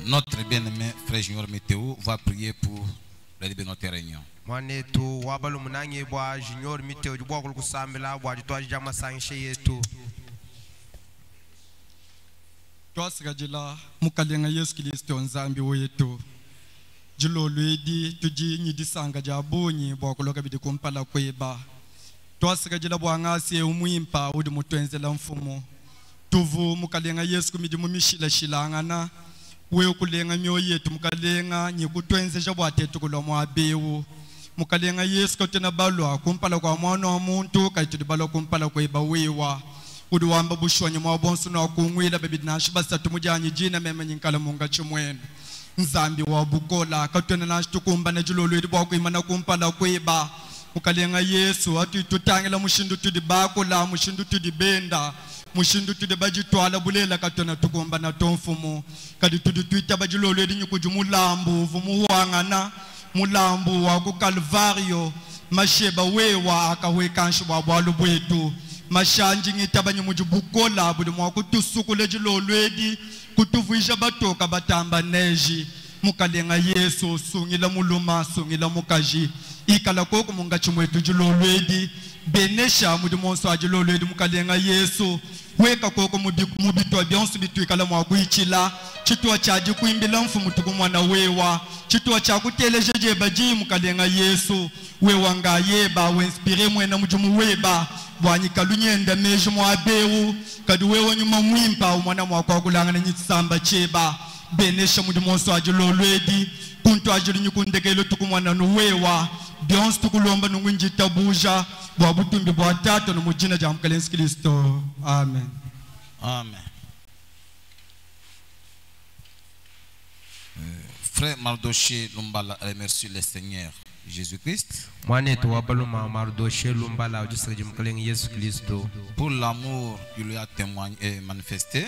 Notre bien-aimé frère Junior Météo va prier pour la libération de notre réunion. Mwanetu wabalu munanye bwa Junior Météo jibwa kusambila bwa jitwaji jama sanshe yetu. Twasirajila mukalenga Yesu Kristo nzambi wetu. Jilo lwedi tuji nyidisanga jabonyi bwa kuloka bidi kumpala kweba. Twasirajila bwa ngasi umwimpa udi mutwenzela mfumo. Tuvu mukalenga Yesu kumidi mumishila shilangana. Wewe kulenga mioyo yetu mukalenga nyikutwenzeja bwatetu kulomo abewu. Mukalenga Yesu kotena balwa kumpala kwa mwana wa muntu kaitudi balwa kumpala kweba wewa. Udu wamba bushwanya mwabonsu na wakungwila babi nashiba tumujanyi jina mema nyinkala munga chumwenu. Nzambi wa bukola katwena nashitukumba na julolu edi bwa kuimana kumpala kweba. Mukalenga Yesu atu tutangela mushindu tudi bakula mushindu tudi benda. Mushindu tudi bajitwala bulela katwena tukumba na tonfumu. Kadi tudi tuita bajilolu edi nyukuju mulambu vumuhuangana. Mulambu wa kukalvario. Masheba wewa akawekanshi wa walu bwetu. Mashanji ngitabanyi mujibukola budi mwa kutusukule jilolwedi kutuvuisha batoka batamba neji mukalenga Yesu sungila muluma sungila mukaji ikala koko munga chimwetu jilolwedi benesha mudi monso ajilolwedi mukalenga Yesu weka koko mubitwa byonsu bitwikala mwa kuichila chitwa chaji kuimbila mfumu tukumwana wewa chitwa cha kutelejeje baji mukalenga Yesu wewa nga yeba wenspire mwena mujumu weba bwanyi kalunyenda meji mwabewu kadi wewa nyuma mwimpa umwana mwakwa kulangana nyitsamba cheba benesha mudi monso ajilolwedi kuntu ajilunyukundekelo tukumwana nuwewa byonsu tukulomba nungwinjita buja bwa butumbi bwa tatu no mujina ja mkalensi Kristo. Amen. Amen. Frère Mardoché Lumbala remercie le Seigneur Jésus-Christ. Mwanetu wabaluma Mardoché Lumbala ujisakaji mkalengi Yesu Kristo. Pour l'amour qu'il lui a témoigné et manifesté.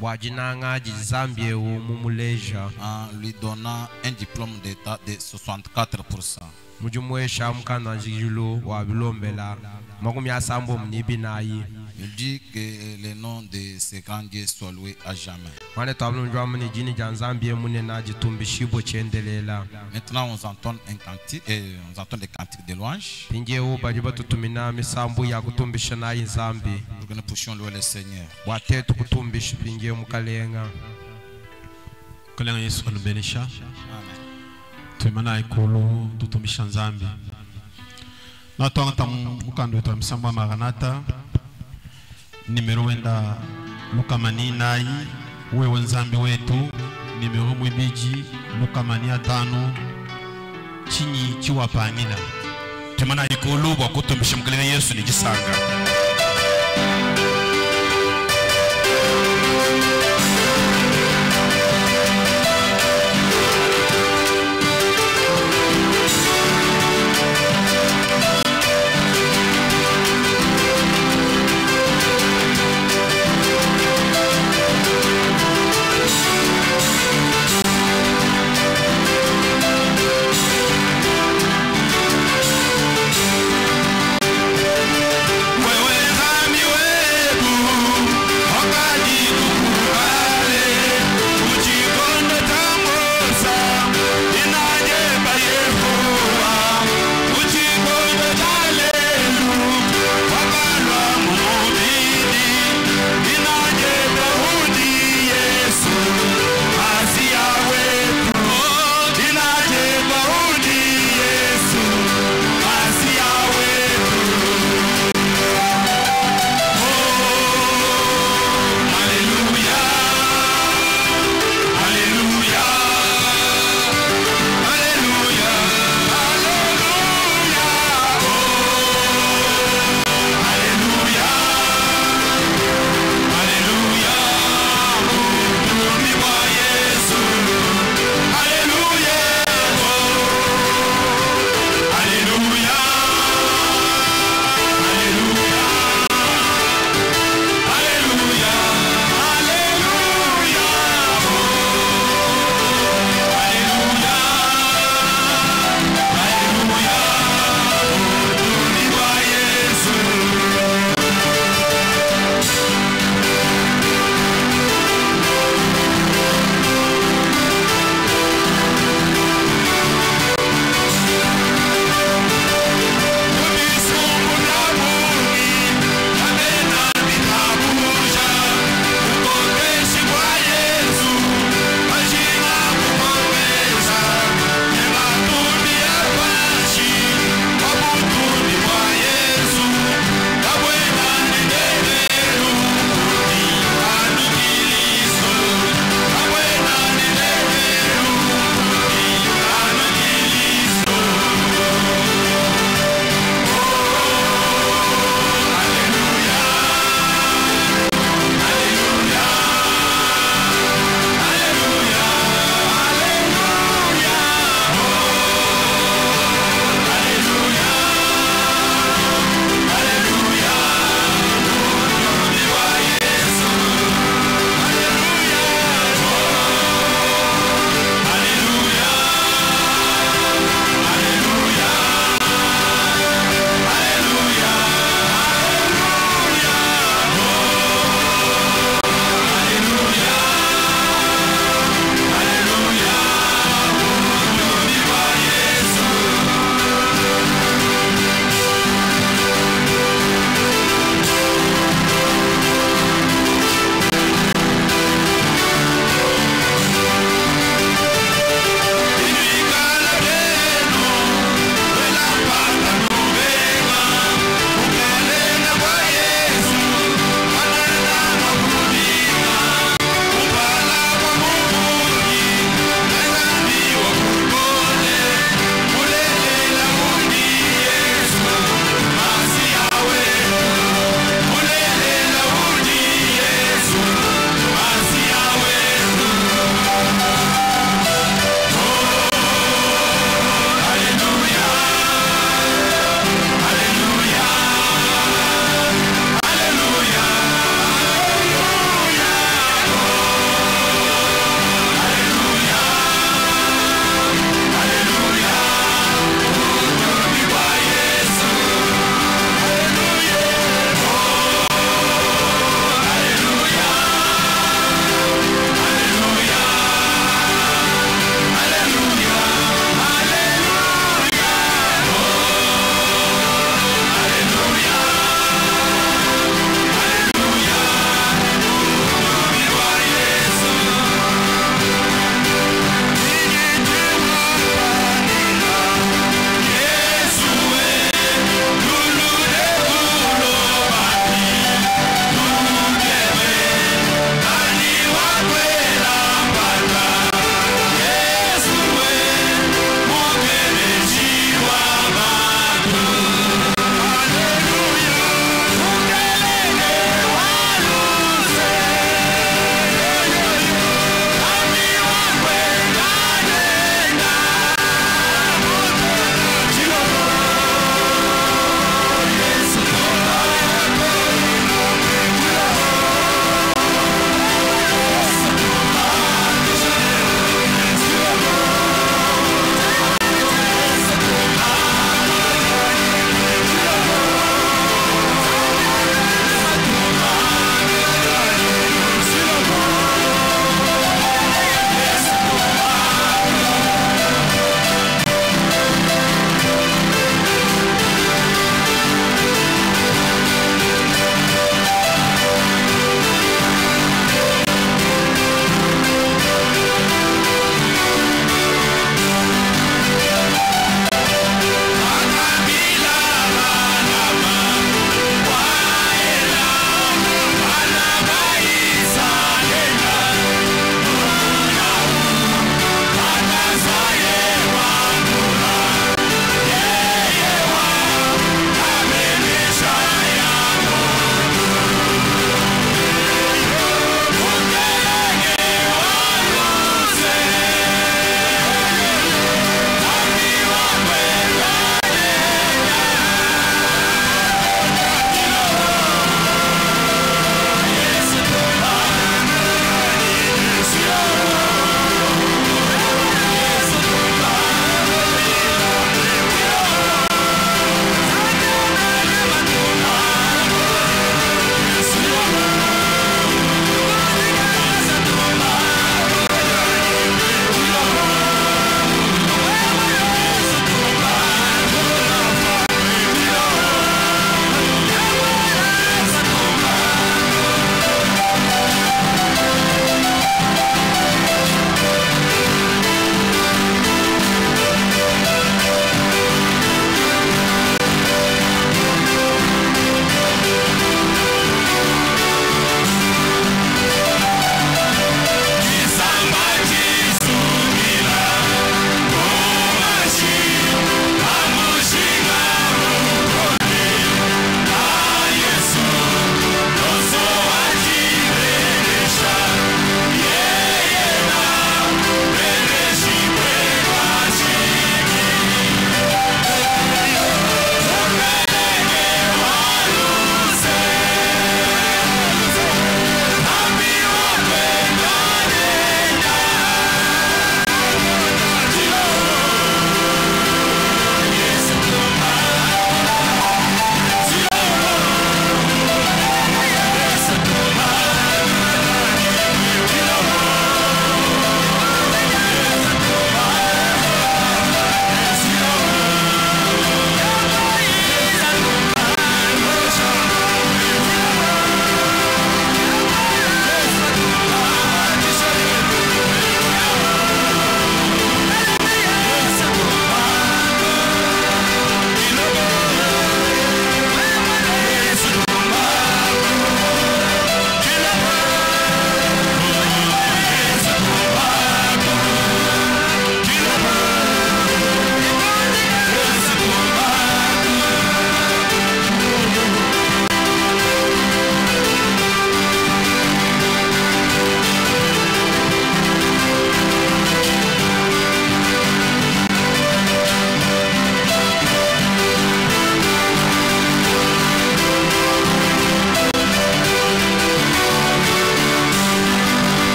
Wajinanga jizambie umumuleja. En lui donnant un diplôme d'état de 64%. Mujumwesha mkano anjijulo wa bilombela makumi asambo mnibinayi. Il dit que le nom de ce grand Dieu soit loué à jamais. Maintenant on entend un cantique et on entend des cantiques de louange. Pour que nous puissions louer le Seigneur. Amen. Tumana ikolo tutumisha nzambi na twanga mukando wetu msamba maranata nimero wenda lukamani nayi wewe nzambi wetu nimero mwibiji lukamani atano chini chiwapanila tumana ikolo bwa kutumisha mkalenga Yesu ni gisanga. Well,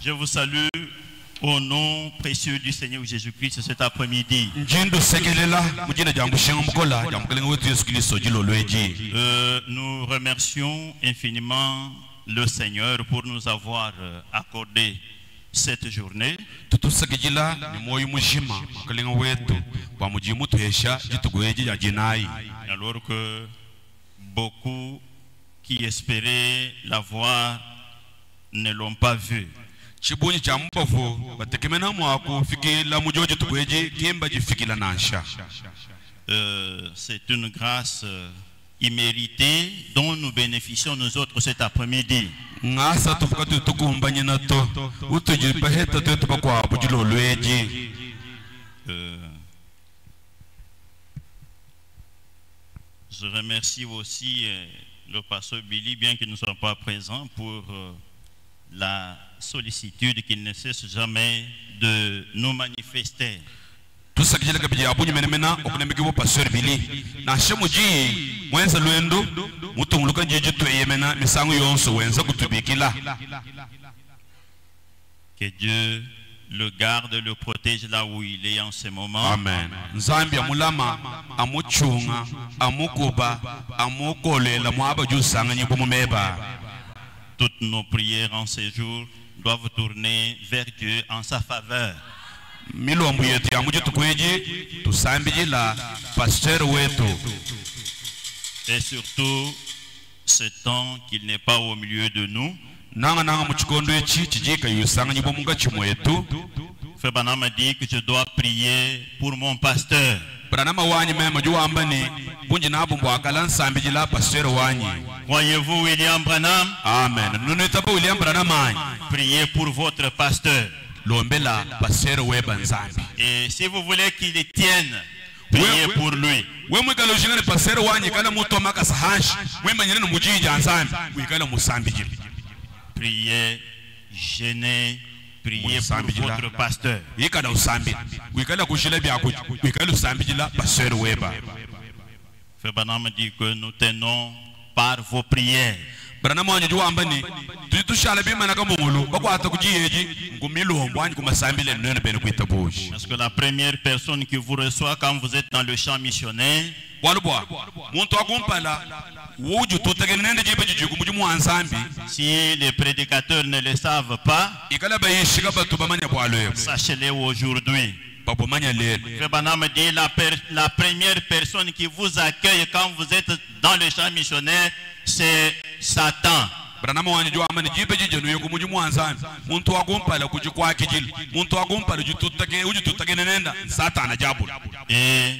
Je vous salue au nom précieux du Seigneur Jésus-Christ cet après-midi. Nous remercions infiniment le Seigneur pour nous avoir accordé cette journée. Alors que beaucoup qui espéraient la voir ne l'ont pas vue. C'est une grâce imméritée dont nous bénéficions nous autres cet après-midi. Je remercie aussi le pasteur Billy, bien qu'il ne soit pas présent, pour la sollicitude qu'il ne cesse jamais de nous manifester. Que Dieu le garde, le protège là où il est en ce moment. Amen. Nzambi amulama amuchunga amukuba amukolela mwaba jusanga nyibumumeba. Toutes nos prières en ce jour doivent tourner vers Dieu en sa faveur. Milombu yetu ya muju tukweji tusambijila pasteur wetu. Et surtout ce temps qu'il n'est pas au milieu de nous. Frère Branham m'a dit que je dois prier pour mon pasteur. Croyez-vous William Branham? Amen. Priez pour votre pasteur. Et si vous voulez qu'il tienne, priez pour lui. Priez, gênez, priez pour votre pasteur. Frère Branham dit que nous tenons par vos prières. Parce que la première personne qui vous reçoit quand vous êtes dans le champ missionnaire, si les prédicateurs ne le savent pas, sachez-le aujourd'hui. Frère Branham dit la première personne qui vous accueille quand vous êtes dans le champ missionnaire, c'est Satan. Et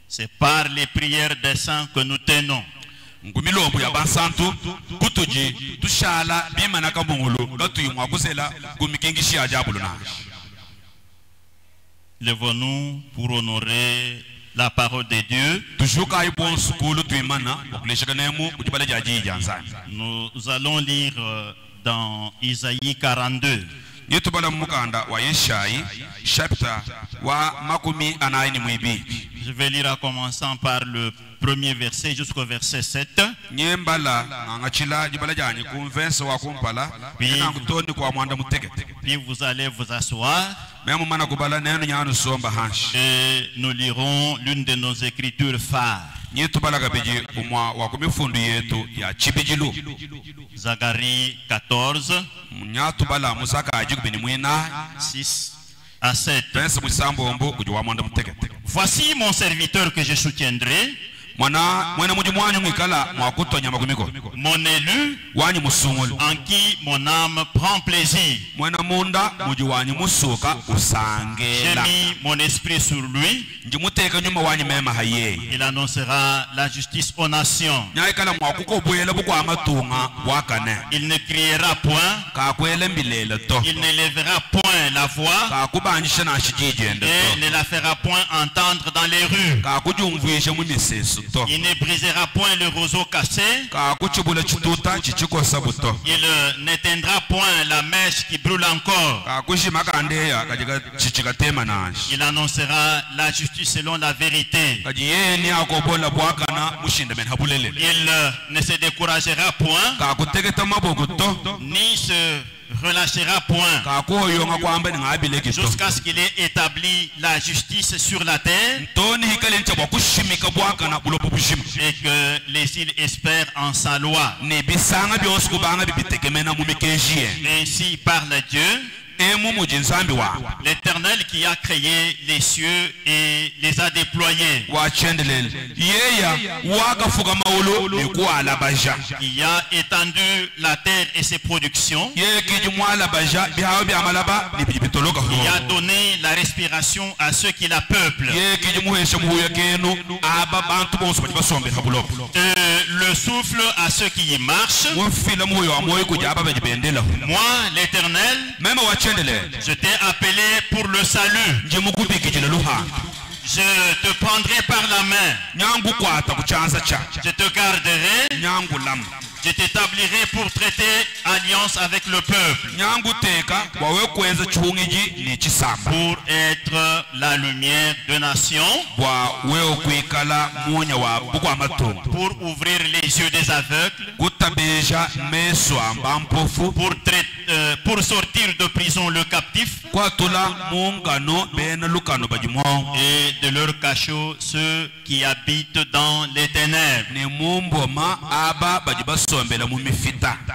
c'est par les prières des saints que nous tenons. Levons-nous pour honorer la parole de Dieu. Nous allons lire dans Isaïe 42. Je vais lire en commençant par le premier verset jusqu'au verset 7. Puis vous allez vous asseoir. Et nous lirons l'une de nos écritures phares. Zacharie 14, 6 à 7. Voici mon serviteur que je soutiendrai, mon élu en qui mon âme prend plaisir. J'ai mis mon esprit sur lui. Il annoncera la justice aux nations. Il ne criera point. Il ne lèvera point la voix. Et ne la fera point entendre dans les rues. Il ne brisera point le roseau cassé. Il n'éteindra point la mèche qui brûle encore. Il annoncera la justice selon la vérité. Il ne se découragera point, ni se relâchera point, jusqu'à ce qu'il ait établi la justice sur la terre, et que les îles espèrent en sa loi. Ainsi parle Dieu, l'Éternel qui a créé les cieux et les a déployés, qui a étendu la terre et ses productions, qui a donné la respiration à ceux qui la peuplent, le souffle à ceux qui y marchent. Moi, l'Éternel, je t'ai appelé pour le salut. Je te prendrai par la main. Je te garderai. Je t'établirai pour traiter alliance avec le peuple, pour être la lumière de nation, pour ouvrir les yeux des aveugles, pour pour sortir de prison le captif et de leur cachot ceux qui habitent dans les ténèbres.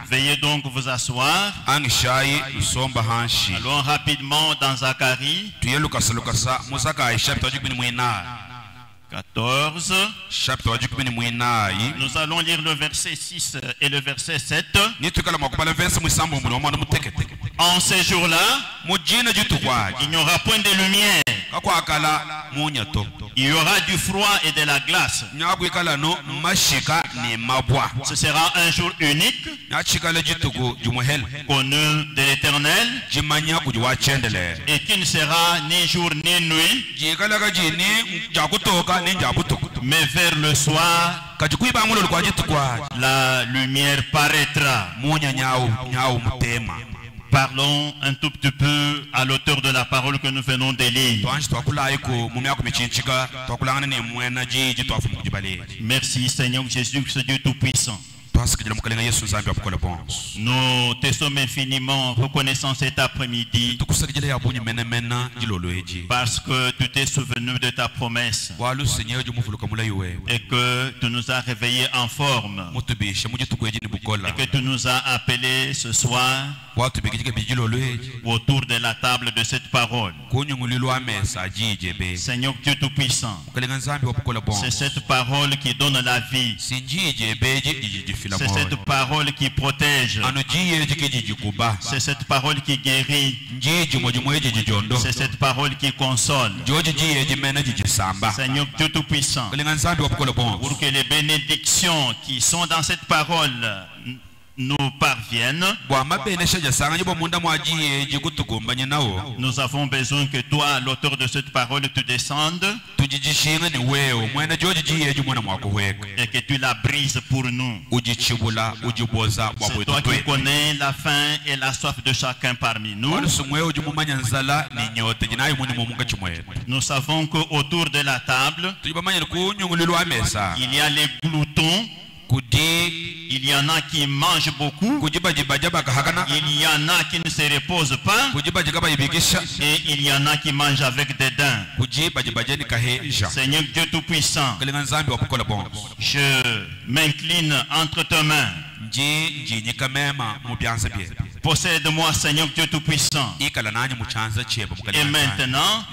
Veuillez donc vous asseoir. Allons rapidement dans Zacharie 14. Nous allons lire le verset 6 et le verset 7. En ces jours-là, il n'y aura point de lumière. Il y aura du froid et de la glace. Ce sera un jour unique, connu de l'Éternel, et qui ne sera ni jour ni nuit, mais vers le soir, la lumière paraîtra. Parlons un tout petit peu à l'auteur de la parole que nous venons de lire. Merci Seigneur Jésus, ce Dieu Tout-Puissant. Nous te sommes infiniment reconnaissants cet après-midi parce que tu t'es souvenu de ta promesse et que tu nous as réveillés en forme et que tu nous as appelés ce soir autour de la table de cette parole. Seigneur Dieu Tout-Puissant, c'est cette parole qui donne la vie. C'est cette parole qui protège. C'est cette parole qui guérit. C'est cette parole qui console. Seigneur Dieu Tout-Puissant, pour que les bénédictions qui sont dans cette parole nous parviennent, nous avons besoin que toi, l'auteur de cette parole, tu descendes et que tu la brises pour nous. C'est toi qui connais la faim et la soif de chacun parmi nous. Nous savons qu'autour de la table, il y a les gloutons. Il y en a qui mangent beaucoup. Il y en a qui ne se reposent pas. Et il y en a qui mangent avec des dents. Seigneur Dieu Tout-Puissant, je m'incline entre tes mains. Possède-moi, Seigneur Dieu Tout-Puissant. Et maintenant,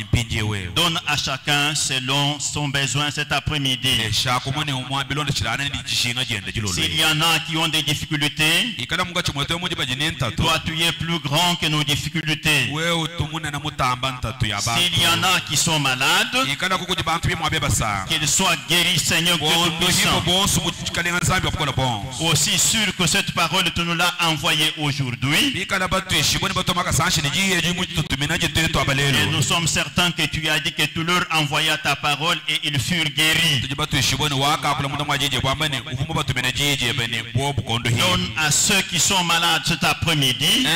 donne à chacun selon son besoin cet après-midi. S'il y en a qui ont des difficultés, toi tu es plus grand que nos difficultés. S'il y en a qui sont malades, qu'ils soient guéris, Seigneur Dieu Tout-Puissant. Aussi sûr que cette parole tu nous l'as envoyée aujourd'hui, et nous sommes certains que tu as dit que tu leur envoyas ta parole et ils furent guéris. Donne à ceux qui sont malades cet après-midi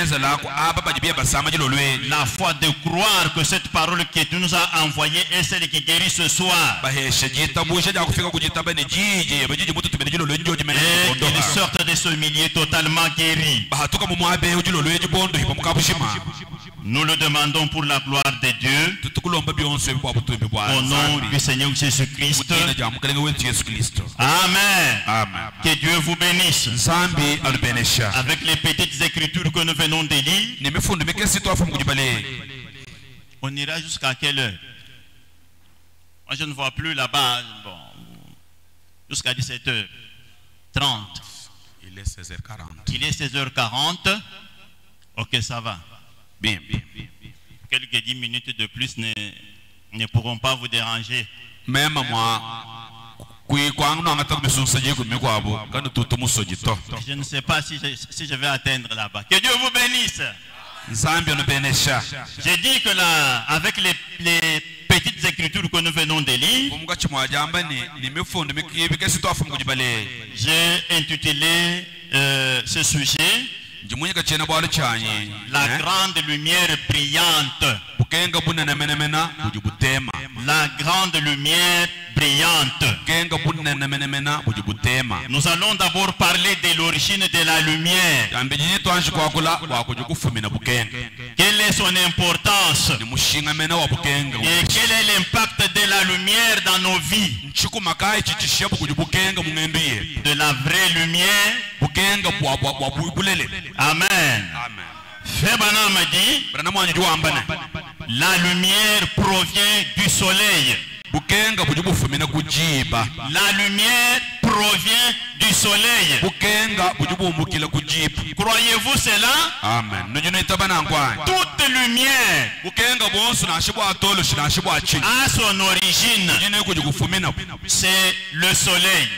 la foi de croire que cette parole que tu nous as envoyée est celle qui guérit ce soir. Et qu'ils sortent de ce milieu totalement guéris. Nous le demandons pour la gloire de Dieu, au nom du Seigneur Jésus-Christ. Amen. Que Dieu vous bénisse. Avec les petites écritures que nous venons de lire, on ira jusqu'à quelle heure? Moi je ne vois plus là-bas. Bon, jusqu'à 17h30. Il est 16h40. Il est 16h40. Ok, ça va. Bien. Quelques 10 minutes de plus ne pourront pas vous déranger. Même moi, je ne sais pas si je vais atteindre là-bas. Que Dieu vous bénisse. J'ai dit que là, avec les petites écritures que nous venons de lire, j'ai intitulé ce sujet la grande lumière brillante. La grande lumière brillante. brillante. Nous allons d'abord parler de l'origine de la lumière. Quelle est son importance? Et quel est l'impact de la lumière dans nos vies? De la vraie lumière. Amen. Febanam dit, la lumière provient du soleil. La lumière provient du soleil. Croyez-vous cela? Amen. Toute lumière a son origine. C'est le soleil.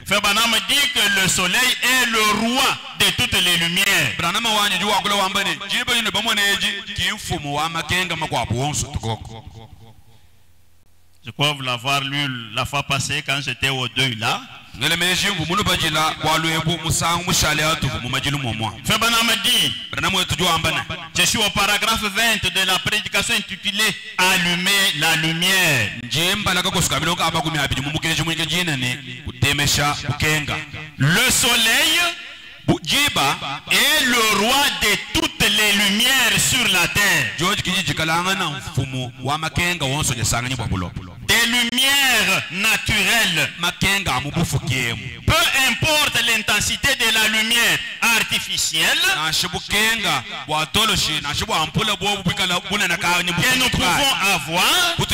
Febanam dit que le soleil est le roi de toutes les lumières. Je crois vous l'avoir lu la fois passée quand j'étais au deuil là. Febanam dit, je suis au paragraphe 20 de la prédication intitulée Allumer la lumière. Le soleil est le roi de toutes les lumières sur la terre. Des lumières naturelles. Peu importe l'intensité de la lumière artificielle que nous pouvons avoir, peu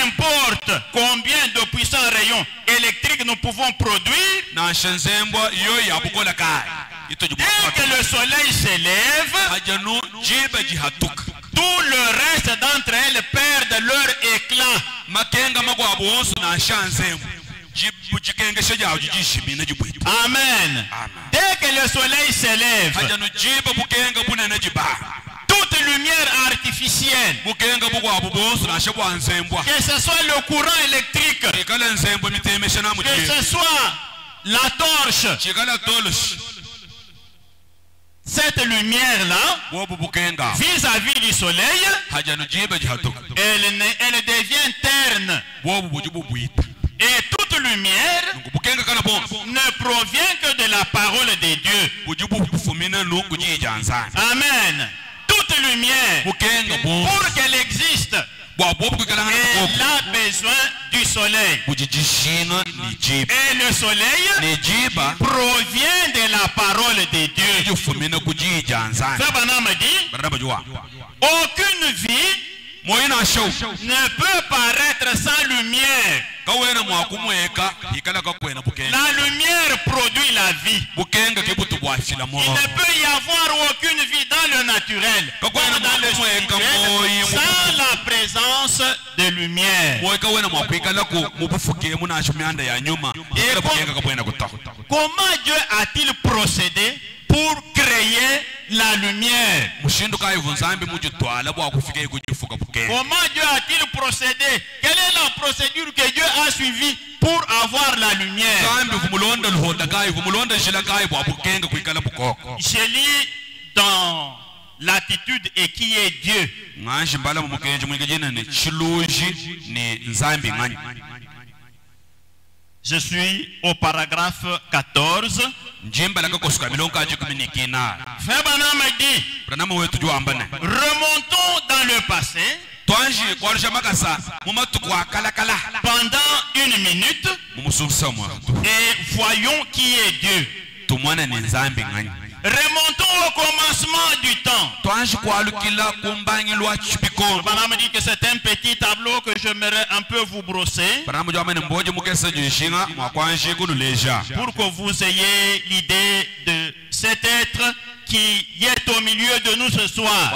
importe combien de puissants rayons électriques nous pouvons produire, dès que le soleil s'élève, tout le reste d'entre elles perdent leur éclat. Amen. Dès que le soleil s'élève, toute lumière artificielle, que ce soit le courant électrique, que ce soit la torche, cette lumière-là, vis-à-vis du soleil, elle devient terne. Et toute lumière ne provient que de la parole de Dieu. Amen. Toute lumière, pour qu'elle existe, elle a besoin du soleil. Et le soleil provient de la parole de Dieu. Febanam dit, aucune vie ne peut paraître sans lumière. La lumière produit la vie. Il ne peut y avoir aucune vie dans le naturel comme dans le spirituel sans la présence de lumière. Comment Dieu a-t-il procédé pour créer la lumière? Comment Dieu a-t-il procédé? Quelle est la procédure que Dieu a suivie pour avoir la lumière? Je lis dans l'attitude et qui est Dieu. Je suis au paragraphe 14. Febanam dit, remontons dans le passé pendant une minute et voyons qui est Dieu. Remontons au commencement du temps. Madame dit que c'est un petit tableau que j'aimerais un peu vous brosser pour que vous ayez l'idée de cet être qui est au milieu de nous ce soir.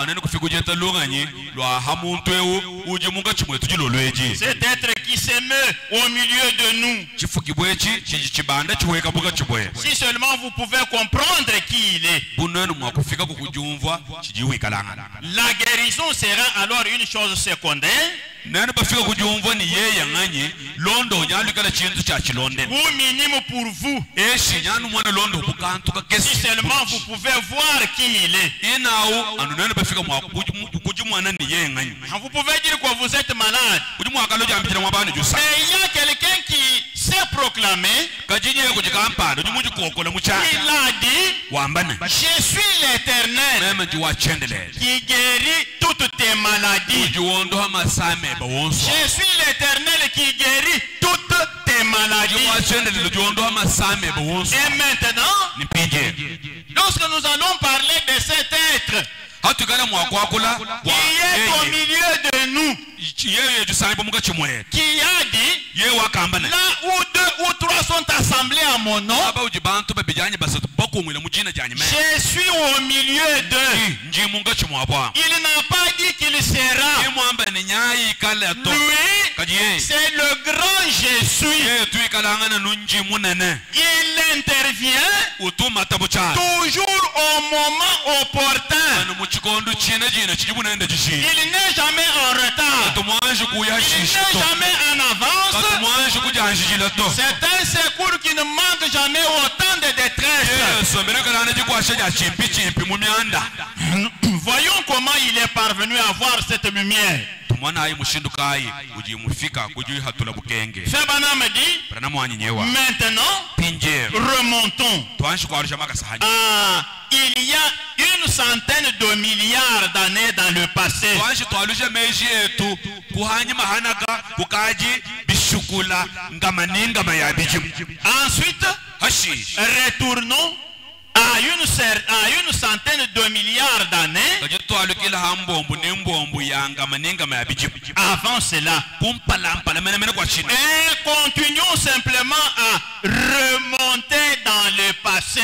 Cet être qui s'émeut au milieu de nous. Si seulement vous pouvez comprendre qui il est. La guérison sera alors une chose secondaire. Ou minime pour vous. Si seulement vous pouvez voir qui il est. Vous pouvez dire que vous êtes malade. il y a quelqu'un qui s'est proclamé. Il a dit, je suis l'Éternel qui guérit toutes tes maladies. Je suis l'Éternel qui guérit toutes tes maladies. Et maintenant, lorsque nous allons parler de cet être qui est au milieu de nous, qui a dit, là où 2 ou 3 sont assemblés à mon nom, je suis au milieu d'eux. Il n'a pas dit qu'il sera. Lui, c'est le grand je suis. Il intervient toujours au moment opportun. Il n'est jamais en retard. Il n'est jamais en avance. C'est un secours qui ne manque jamais autant de détresse. Voyons comment il est parvenu à voir cette lumière. Febana me dit, maintenant, remontons. Il y a 100 de milliards d'années dans le passé. Ensuite, retournons à une centaine de milliards d'années avant cela. Et continuons simplement à remonter dans le passé.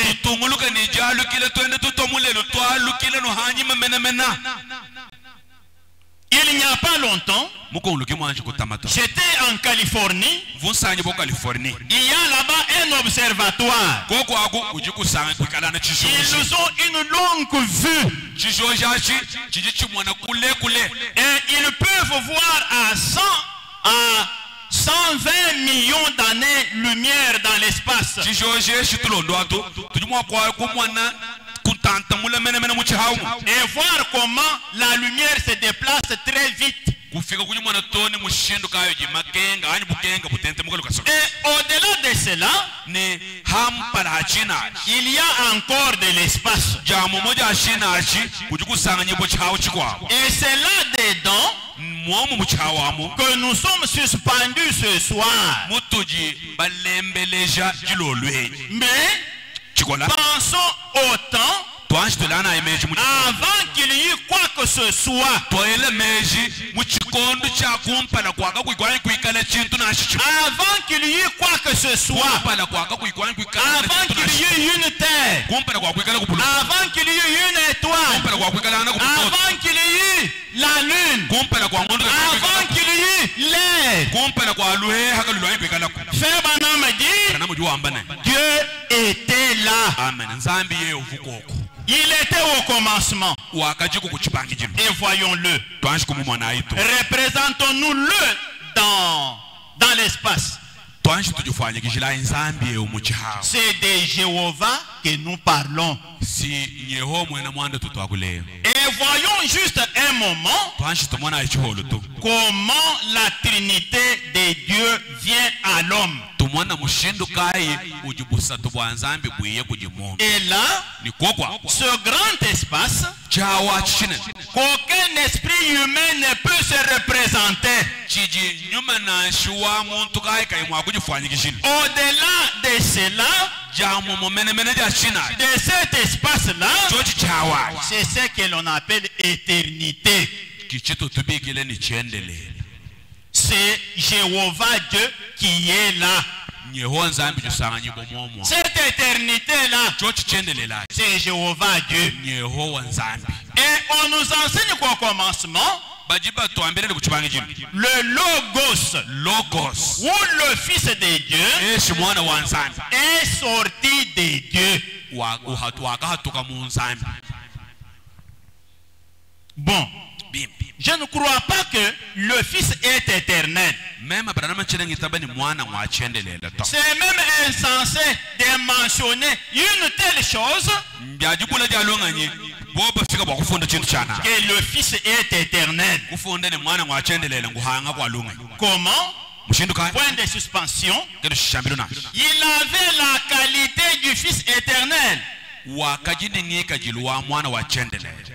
Il n'y a pas longtemps, j'étais en Californie. Il y a là-bas un observatoire. Ils ont une longue vue. Et ils peuvent voir à 120 millions d'années-lumière dans l'espace. Et voir comment la lumière se déplace très vite. Et au-delà de cela, il y a encore de l'espace. Et c'est là-dedans que nous sommes suspendus ce soir. Mais pensons au temps avant qu'il y ait quoi que ce soit. Avant qu'il y ait quoi que ce soit. Avant qu'il y ait une terre. Avant qu'il y ait une étoile. Avant qu'il y ait la lune. Avant qu'il y ait l'air. Febana me dit, Dieu était là. Il était au commencement. Et voyons-le. Représentons-nous-le dans l'espace. C'est de Jéhovah que nous parlons. Et voyons juste un moment comment la Trinité de Dieu vient à l'homme. Et là, ce grand espace qu'aucun esprit humain ne peut se représenter. Au-delà de cela, de cet espace-là, c'est ce que l'on appelle éternité. C'est Jéhovah Dieu qui est là. Cette éternité-là, c'est Jéhovah Dieu. Et on nous enseigne qu'au commencement, le Logos, ou le Fils de Dieu, est sorti de Dieu. Bon, je ne crois pas que le Fils est éternel. C'est même insensé de mentionner une telle chose, que le Fils est éternel. Comment? Point de suspension. Il avait la qualité du Fils éternel.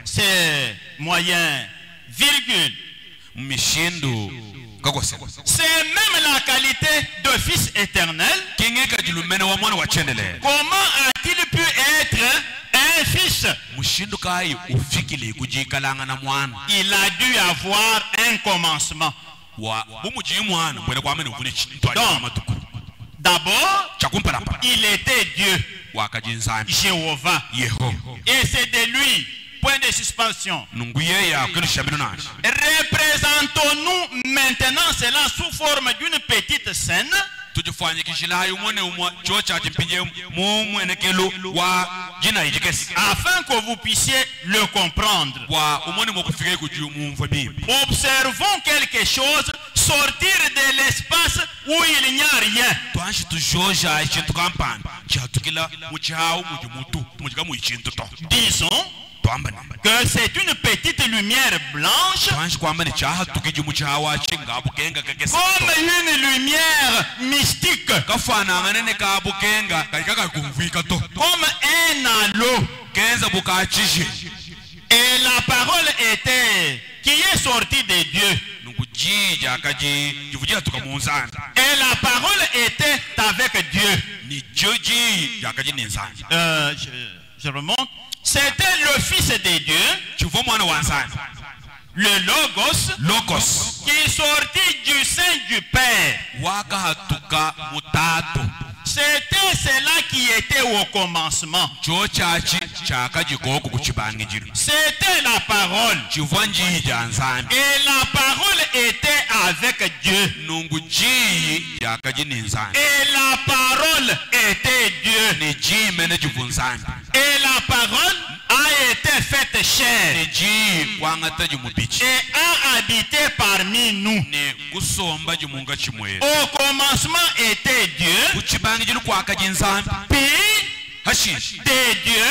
C'est moyen, virgule. C'est même la qualité de Fils éternel. Comment a-t-il pu être un fils? Il a dû avoir un commencement. D'abord, il était Dieu, Jéhovah. Et c'est de lui. Point de suspension. Représentons-nous maintenant cela sous forme d'une petite scène. Afin que vous puissiez le comprendre. Observons quelque chose sortir de l'espace où il n'y a rien. Disons que c'est une petite lumière blanche, comme une lumière mystique, comme un halo. Et la parole était qui est sortie de Dieu. Et la parole était avec Dieu. Je remonte. C'était le Fils de Dieu, le Logos, qui sortit du sein du Père. C'était cela qui était au commencement. C'était la parole. Et la parole était avec Dieu. Et la parole était Dieu. Et la parole a été faite chair et a habité parmi nous. Au commencement était Dieu, puis de Dieu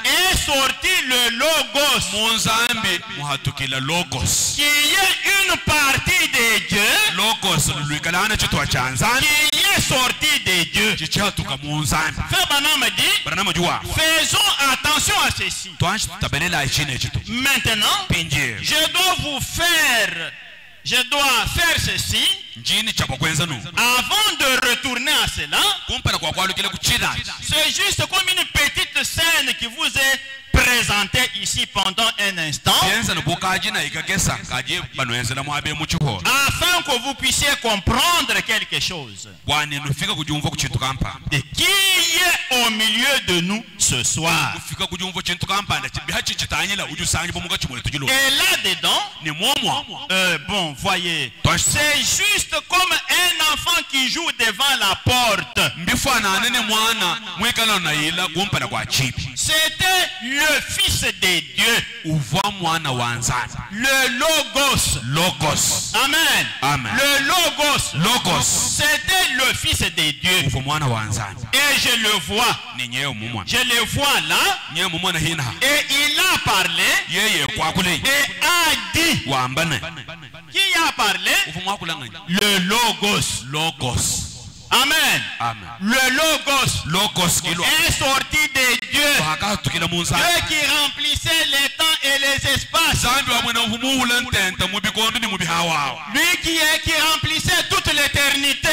est sorti le Logos, qui est une partie de Dieu, qui est sorti de Dieu. Frère Branham dit, faisons attention à ceci. Maintenant, je dois faire ceci. Avant de retourner à cela, c'est juste comme une petite scène qui vous est présentée ici pendant un instant, afin que vous puissiez comprendre quelque chose. Et qui est au milieu de nous ce soir? Et là-dedans, bon, voyez, c'est juste comme un enfant qui joue devant la porte. C'était le Fils de Dieu, le Logos. Amen. Le Logos. C'était le Fils de Dieu. Et je le vois. Je le vois là. Et il a parlé. Et a dit. Qui a parlé? Le Logos. Amen. Le Logos est sorti de Dieu. Dieu qui remplissait les temps et les espaces. Lui qui remplissait toute l'éternité.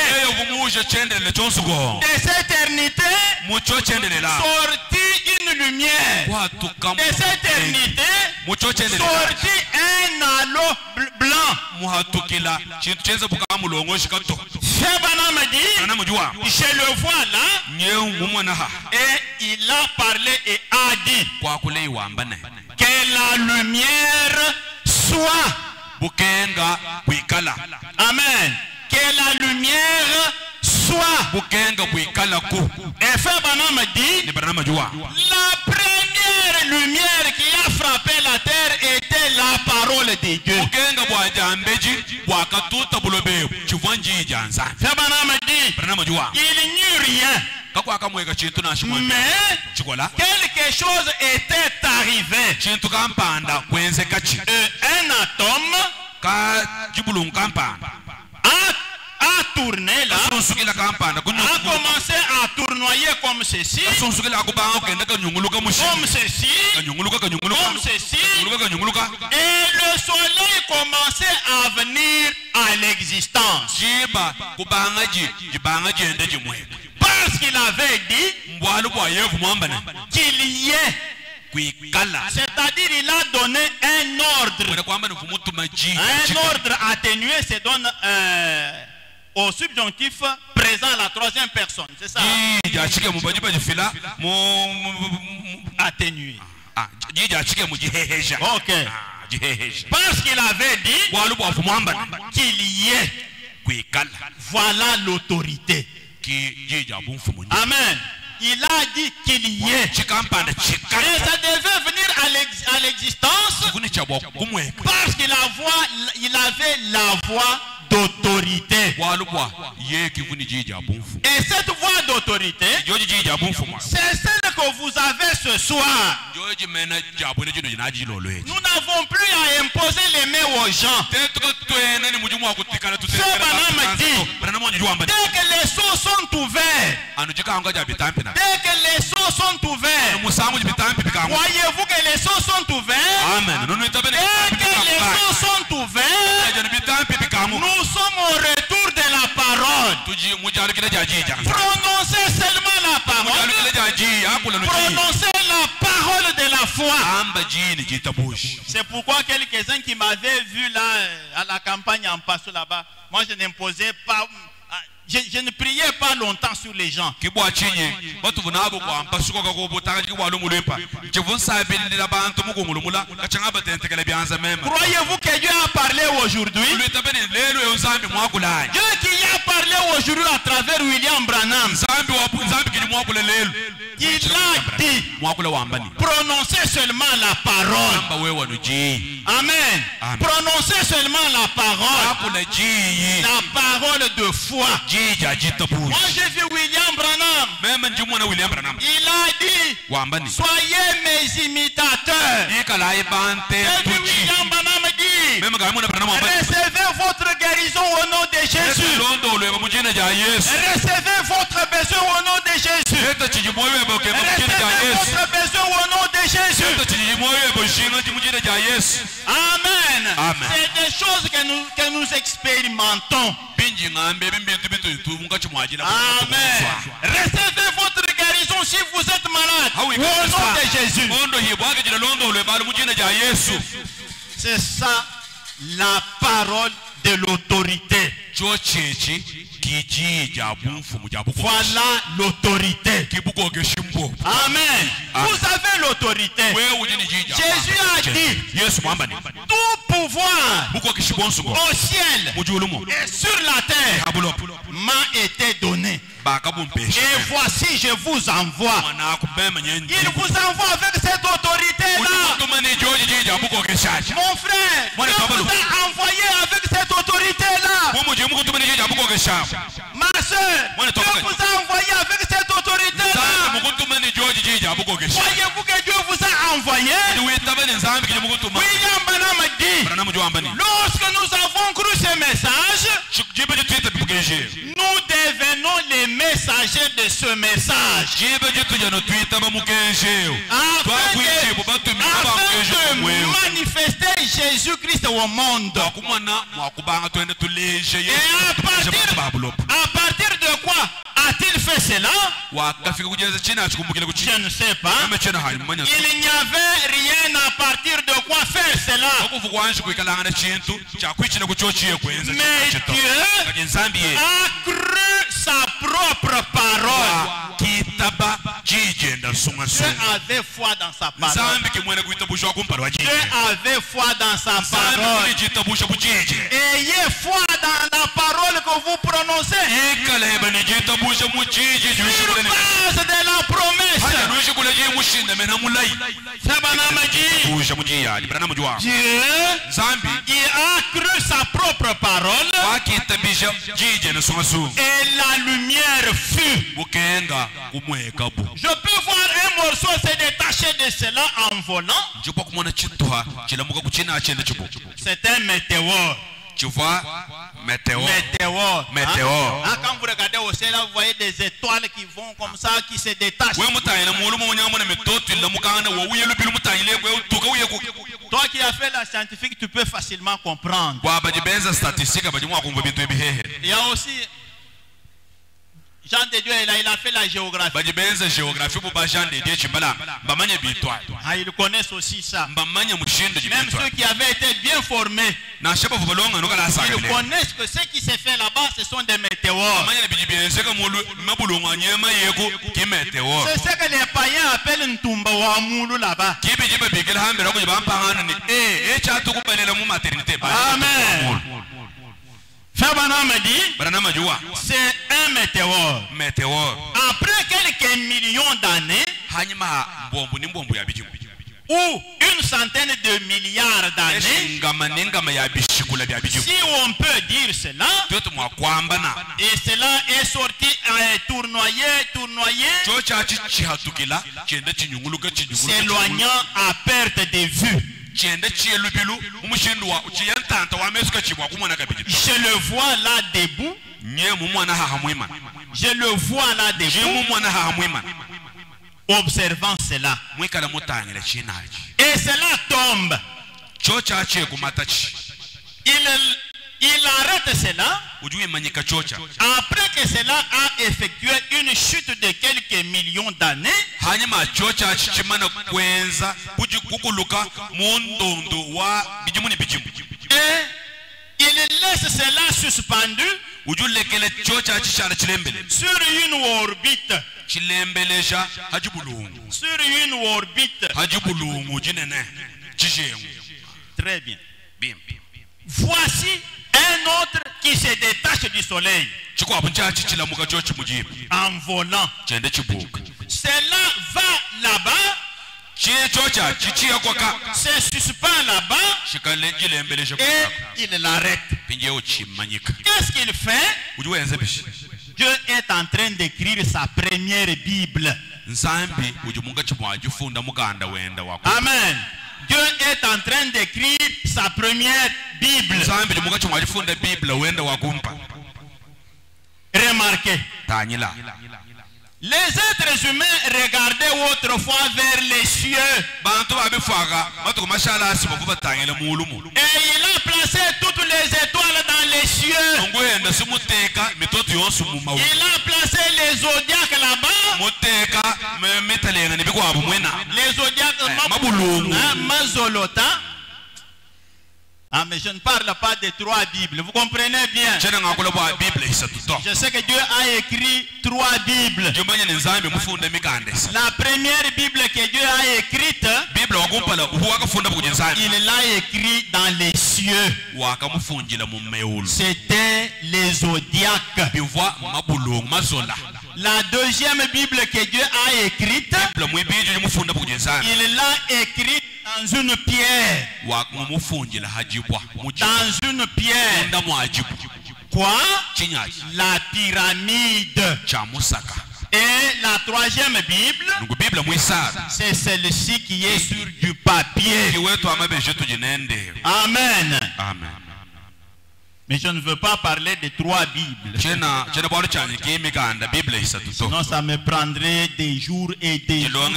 De cette éternité sortit une lumière. De cette éternité sortit un halo blanc. Shebanam dit, je le vois là, et il a parlé et a dit que la lumière soit. Amen. Que la lumière soit. Et Shebanam dit, la première lumière qui a frappé la terre était la parole de Dieu. Shebanam dit, il n'y eut rien. Mais quelque chose était arrivé. Un atome a tourner là, a commencé à tournoyer comme ceci, comme ceci, comme ceci, et le soleil commençait à venir à l'existence. Parce qu'il avait dit qu'il y ait. C'est-à-dire il a donné un ordre. Un ordre atténué se donne au subjonctif présent à la troisième personne. C'est ça? Atténué. Ok. Parce qu'il avait dit qu'il y ait. Voilà l'autorité. Amen. Il a dit qu'il y ait. Et ça devait venir à l'existence parce qu'il avait la voix d'autorité. Et cette voix d'autorité, c'est celle que vous avez ce soir. Nous n'avons plus à imposer les mains aux gens. Dès que les seaux sont ouverts, dès que les seaux sont ouverts, voyez-vous que les seaux sont ouverts? Dès que les seaux sont ouverts, nous sommes au retour de la parole. Prononcez seulement la parole. Prononcez la parole de la foi. C'est pourquoi quelques-uns qui m'avaient vu là à la campagne en passant là-bas, moi je n'imposais pas. Je ne priais pas longtemps sur les gens. Croyez-vous que Dieu a parlé aujourd'hui? Dieu qui a parlé aujourd'hui à travers William Branham, il a dit, prononcez seulement la parole. Amen. Prononcez seulement la parole. La parole de foi. Moi j'ai vu William Branham. Il a dit, soyez mes imitateurs. Et puis William Branham dit, recevez votre guérison au nom de Jésus. Recevez votre besoin au nom de Jésus. Recevez votre besoin au nom de Jésus. Amen. C'est des choses que nous expérimentons. Amen. Recevez votre guérison si vous êtes malade. Au nom de Jésus. C'est ça la parole de l'autorité. Voilà l'autorité. Amen. Vous avez l'autorité. Jésus a dit tout pouvoir au ciel et sur la terre m'a été donné. Et voici je vous envoie. Il vous envoie avec cette autorité-là. Mon frère, Dieu vous a envoyé avec cette autorité-là. Ma soeur, Dieu vous a envoyé avec cette autorité-là. Voyez-vous que Dieu vous a envoyé? William Branham dit, lorsque nous avons cru ce message, nous devenons les messagers de ce message. Afin de manifester Jésus-Christ au monde. Et à partir de quoi a-t-il fait cela? Je ne sais pas. Il n'y avait rien à partir de quoi faire cela. Mais Dieu a cru sa propre parole. Dieu avait foi dans sa parole. Dieu avait foi dans sa parole. Ayez foi dans la parole que vous prononcez. Sur base de la promesse. Dieu a cru sa propre parole. Et la lumière fut. Je peux voir un morceau se détacher de cela en volant. C'est un météore. Tu vois, météore. Météore. Ah, quand vous regardez au ciel, là, vous voyez des étoiles qui vont comme ça, qui se détachent. Toi qui as fait la scientifique, tu peux facilement comprendre. Il y a aussi Jean de Dieu, il a fait la géographie. Ah, ils connaissent aussi ça. Même ceux qui avaient été bien formés, ils connaissent que ce qui s'est fait là-bas, ce sont des météores. C'est ce que les païens appellent Ntumba Wamulu là-bas. Amen. Fabana me dit, c'est un météore. Après quelques millions d'années, ou une centaine de milliards d'années, si on peut dire cela, et cela est sorti tournoyé, s'éloignant à perte de vue. Je le vois là debout. Je le vois là debout. Observant cela. Et cela tombe. Il arrête cela. Après que cela a effectué une chute de quelques millions d'années, et il laisse cela suspendu sur une orbite. Très bien. Voici un autre qui se détache du soleil en volant. Cela va là-bas, se suspend là-bas et il l'arrête. Qu'est-ce qu'il fait? Dieu est en train d'écrire sa première Bible. Amen. Dieu est en train d'écrire sa première Bible. Remarquez. Les êtres humains regardaient autrefois vers les cieux. Et il a placé toutes les étoiles dans les cieux. Il a placé les zodiacs là-bas. Les zodiacs Mazolota. Ah, mais je ne parle pas des 3 Bibles. Vous comprenez bien? Je sais que Dieu a écrit 3 Bibles. La première Bible que Dieu a écrite, il l'a écrit dans les cieux. C'était les zodiacs. La deuxième Bible que Dieu a écrite, il l'a écrite dans une pierre. Dans une pierre. Quoi? La pyramide. Et la troisième Bible, c'est celle-ci qui est sur du papier. Amen. Mais je ne veux pas parler des 3 Bibles. Sinon ça me prendrait des jours et des jours.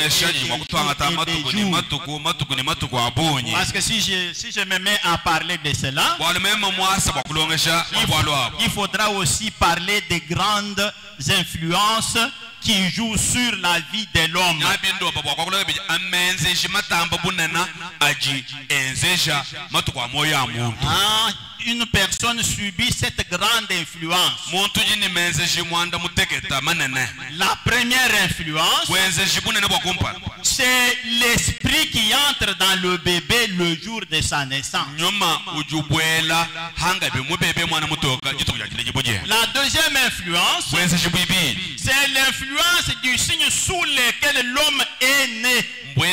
Parce que si je me mets à parler de cela, il faudra aussi parler des grandes influences qui jouent sur la vie de l'homme. Une personne subit cette grande influence. La première influence, c'est l'esprit qui entre dans le bébé le jour de sa naissance. La deuxième influence, c'est l'influence du signe sous lequel l'homme est né.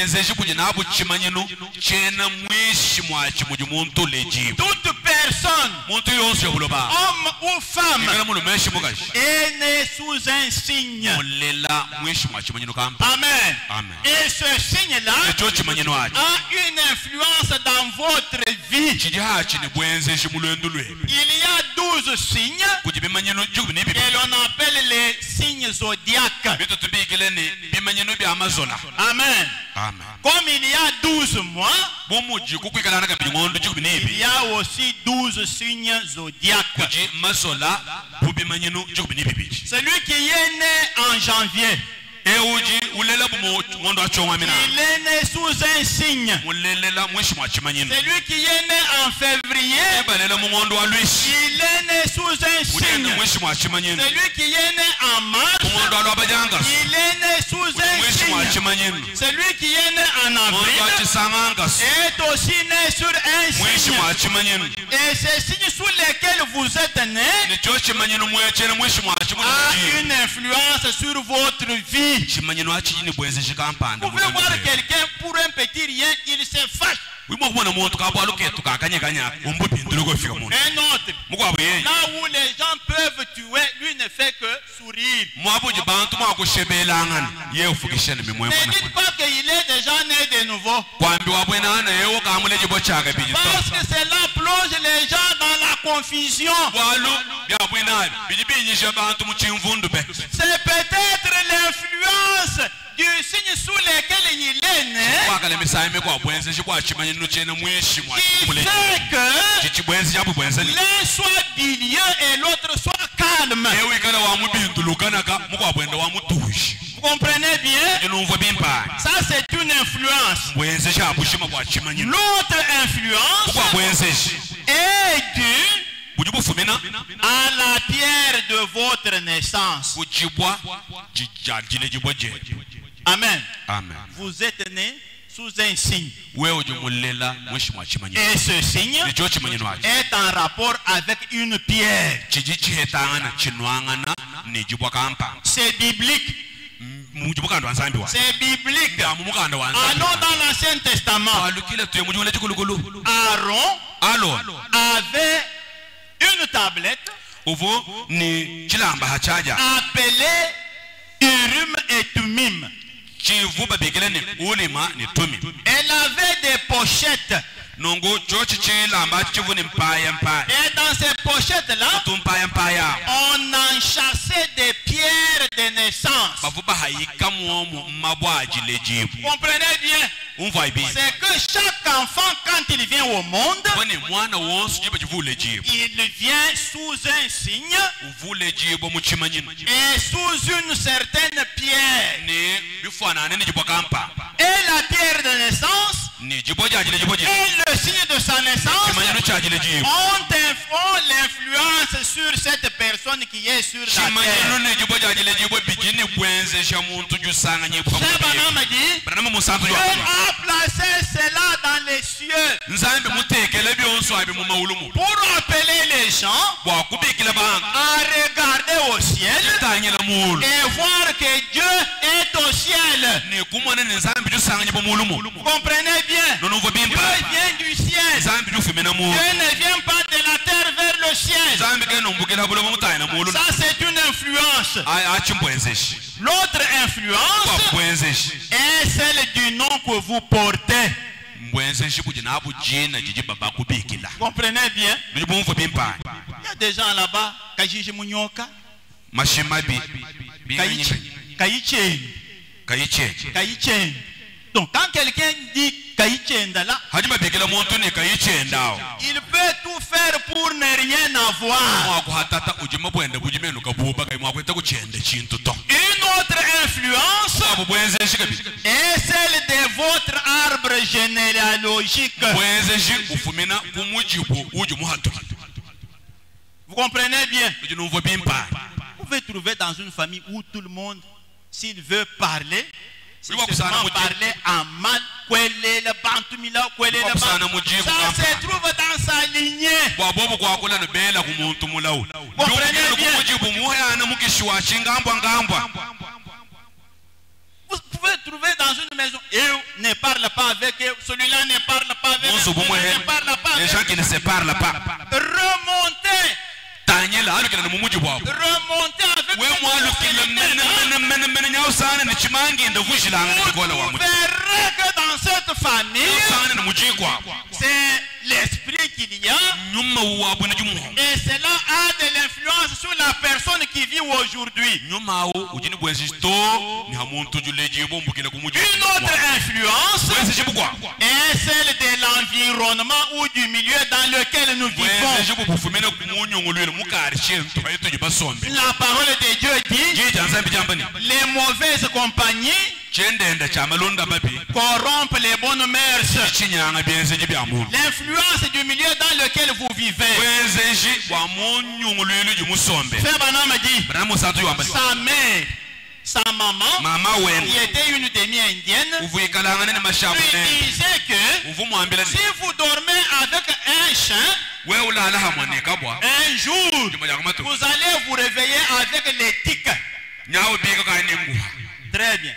bwenzeshi kujina abu chimanyinu chena mwishi mwachi mujumuntu lejibu toute personne, muntu yonsu yabuloba homme ou femme, ikana munu meshi mukashi est né sous un signe. mulela mwishi mwachi manyinu kampa Amen. Amen. Et ce signe-là echo chimanyinu achi a une influence dans votre vie. chijachi ni bwenzeshi mulwendu lwe Il y a 12 signes kujibimanyinu jugu ni bibi et l'on appelle les signes zodiaques. bitu tubikile ni bimanyinu bya amazola Amen. amen Comme il y a 12 mois, bomuji kukwikala naka bingondo jugu ni il bibi y a aussi 12 signes zodiaques. kuji mazola bubimanyinu jugu ni bibi Celui qui est né en janvier, euji ulela bumo ngondo achongwa mina il est né sous un signe. mulelela mwishi mwachimanyinu Celui qui est né en février, ebalela mungondo wa lwishi il est né sous un ulenda signe. mwishi mwachimanyinu Celui qui est né en mars, mungondo wa lwabajangas il est né sous un mwishi signe. mwachimanyinu Celui qui est né en mungondo wa avril chisangangas est aussi né sur un mwishi signe. mwachimanyinu Et ces signes sous lesquels vous êtes nés nicho chimanyinu mwechene mwishi a mwachimanyinu une influence sur votre vie. chimanyinu achini bwenze chikampanda Vous pouvez voir quelqu'un pour un petit rien, il se fâche. wimwe kubona muntu kabwala uketu kakanyakanyaka umbupindule kofika muntu Un autre, mukwabo yeyi là où les gens peuvent tuer, lui ne fait que sourire. mwabuji bantu mwakushebelangana ye ufukishene mimwe Ne mwana dites pas qu'il est déjà né de nouveau. kwambi wabwenana yewo kamule jibo chaka biji Parce que cela plonge les gens dans la confusion. bwalu byabwenabi biji binyisha bantu muchimvundu pe C'est peut-être l'influence du signe sous lequel il est né kwakale misaime kwa bwenze chikwachimanyinu chene mwishi qui mwachimule fait que chichibwenze chabu bwenze ni l'un soit bilieux et l'autre soit calme. yewo ikala wa mubindulukanaka mukwabwenda wa mutushi Vous comprenez bien? inumva bimpa Ça, c'est une influence. bwenze chabushima kwachimanyinu L'autre influence kwa bwenze shi est due buji bufumina à la pierre de votre naissance. kujibwa jijajile jibo je Amen. amen Vous êtes né sous un signe. wewe ujumulela mwishi mwachimanyinu Et ce signe nicho chimanyinu achi est en rapport avec une pierre. chiji chihetangana chinwangana nijibwa kampa C'est biblique. mujibukando wanzambiwa C'est biblique. amu mukando Allons wanzambiwa dans l'Ancien Testament. alukile tuye mujumule chikulukulu Aaron alo avait une tablette uvu ni chilamba hachaja appelée Urim et Tumim. chivuba bigile ni ulima ni tumi Elle avait des pochettes. nungu chochi chilamba chivu ni mpaya mpaya Et dans ces pochettes-là, tumpaya mpaya on enchâssait des pierres de naissance. bavuba hayika muomu mabwaji lejibu Vous comprenez bien? umva ibi C'est que chaque enfant, quand il vient au monde, kwani mwana wonsu jiba chivu lejibu il vient sous un signe uvu lejibu muchimanyinu et sous une certaine pierre. ni bifanane ni jibwa kampa Et la pierre de naissance ni jibwa jajile jibwa jibu et le signe de sa naissance chimanyinu chajile jibu ont l'influence sur cette personne qui est sur la chimanyinu terre. ni jibwa jajile jibu bijini bwenze sha muntu jusanga nyibu Shabanama dit, Branama musanzu Dieu jwa a placé cela dans les cieux nzambi mutekele byonso abi mu mawulumu pour appeler les gens bwakubikila banga à regarder au ciel tanyela mulu et voir que Dieu est au ciel. ni kumwana ni nzambi jusanga nyibu mulumu Vous comprenez bien? nonuvo Dieu bimpa vient du ciel. nzambi jufumena mulu Dieu ne vient pas de la terre vers le ciel. nzambi keno mbukela bulumu mutayina mulu Ça, c'est une influence. achimbwenzeshi L'autre influence kwabwenzeshi est celle du nom que vous portez. mbwenzeshi kujina abu jina jiji baba kubikila Vous comprenez bien? nijibumva bimpa Il y a des gens là-bas, Kajiji Munyoka, mashimabi Kayichen. kayiche Donc, quand quelqu'un dit Kayichen là, hajima bikila muntu ni kayichendao il peut tout faire pour ne rien avoir. mwakuhatata ujima bwende bujimenu kabuba kai mwakweta kuchende chintu to Une autre influence abo bwenzeshi kabi est celle de votre arbre généalogique. bwenzeshi ufumina kumujibu uju muhatu Vous comprenez bien? ujinumva bimpa Vous pouvez trouver dans une famille où tout le monde, s'il veut parler, c'est Oui, seulement parler en mal. Ça se trouve dans sa lignée. bwabobo kwakula nobela kumuntu mulawu kumujibu muhayana mukishiwa chingambwa ngambwa pouvez trouver dans une maison, et ne parle pas avec eux, celui-là ne parle pas avec eux, celui-là ne parle pas avec les gens qui ne se parlent pas. Remontez. Tanyela alukira na mumuji bwabo. Remontez avec We mwalukira mene nyao sana ni chimangi nda vushilanga ni kola wa muji. Vous verrez que dans cette famille, Sana na muji kwa. c'est l'esprit qu'il y a. Nyuma wabu na jumu. Et cela a de l'influence sur la personne qui vit aujourd'hui. Nyuma wo ujini bwenzisto ni hamuntu juleje bombu kila kumuji. Une autre influence Bwenzi bukwa. est celle de l'environnement ou du milieu dans lequel nous vivons. Bwenzi bufumena kumunyo ngulwele mukari chentu bayitu jibasombe. La parole de Dieu dit Jiji anzambi jambani. les mauvaises compagnies Chendenda cha malonda babi. corrompent les bonnes mœurs. Chinyanga byenzi jibyamu. L'influence du milieu dans lequel vous vivez. Bwenzi wa munyo ngulwele jimusombe. Frère Branham dit Bramo santu yambani. sa mère, sa maman, Mama wen. qui était une demi-indienne, Uvuikalanga ne mashabu lui ne. disait que Uvumwambila si vous dormez avec un chien, we ulala hamwane kabwa. un jour, Juma yakumatu. vous allez vous réveiller avec les tiques. Nyawo biga ka nengu. Très bien.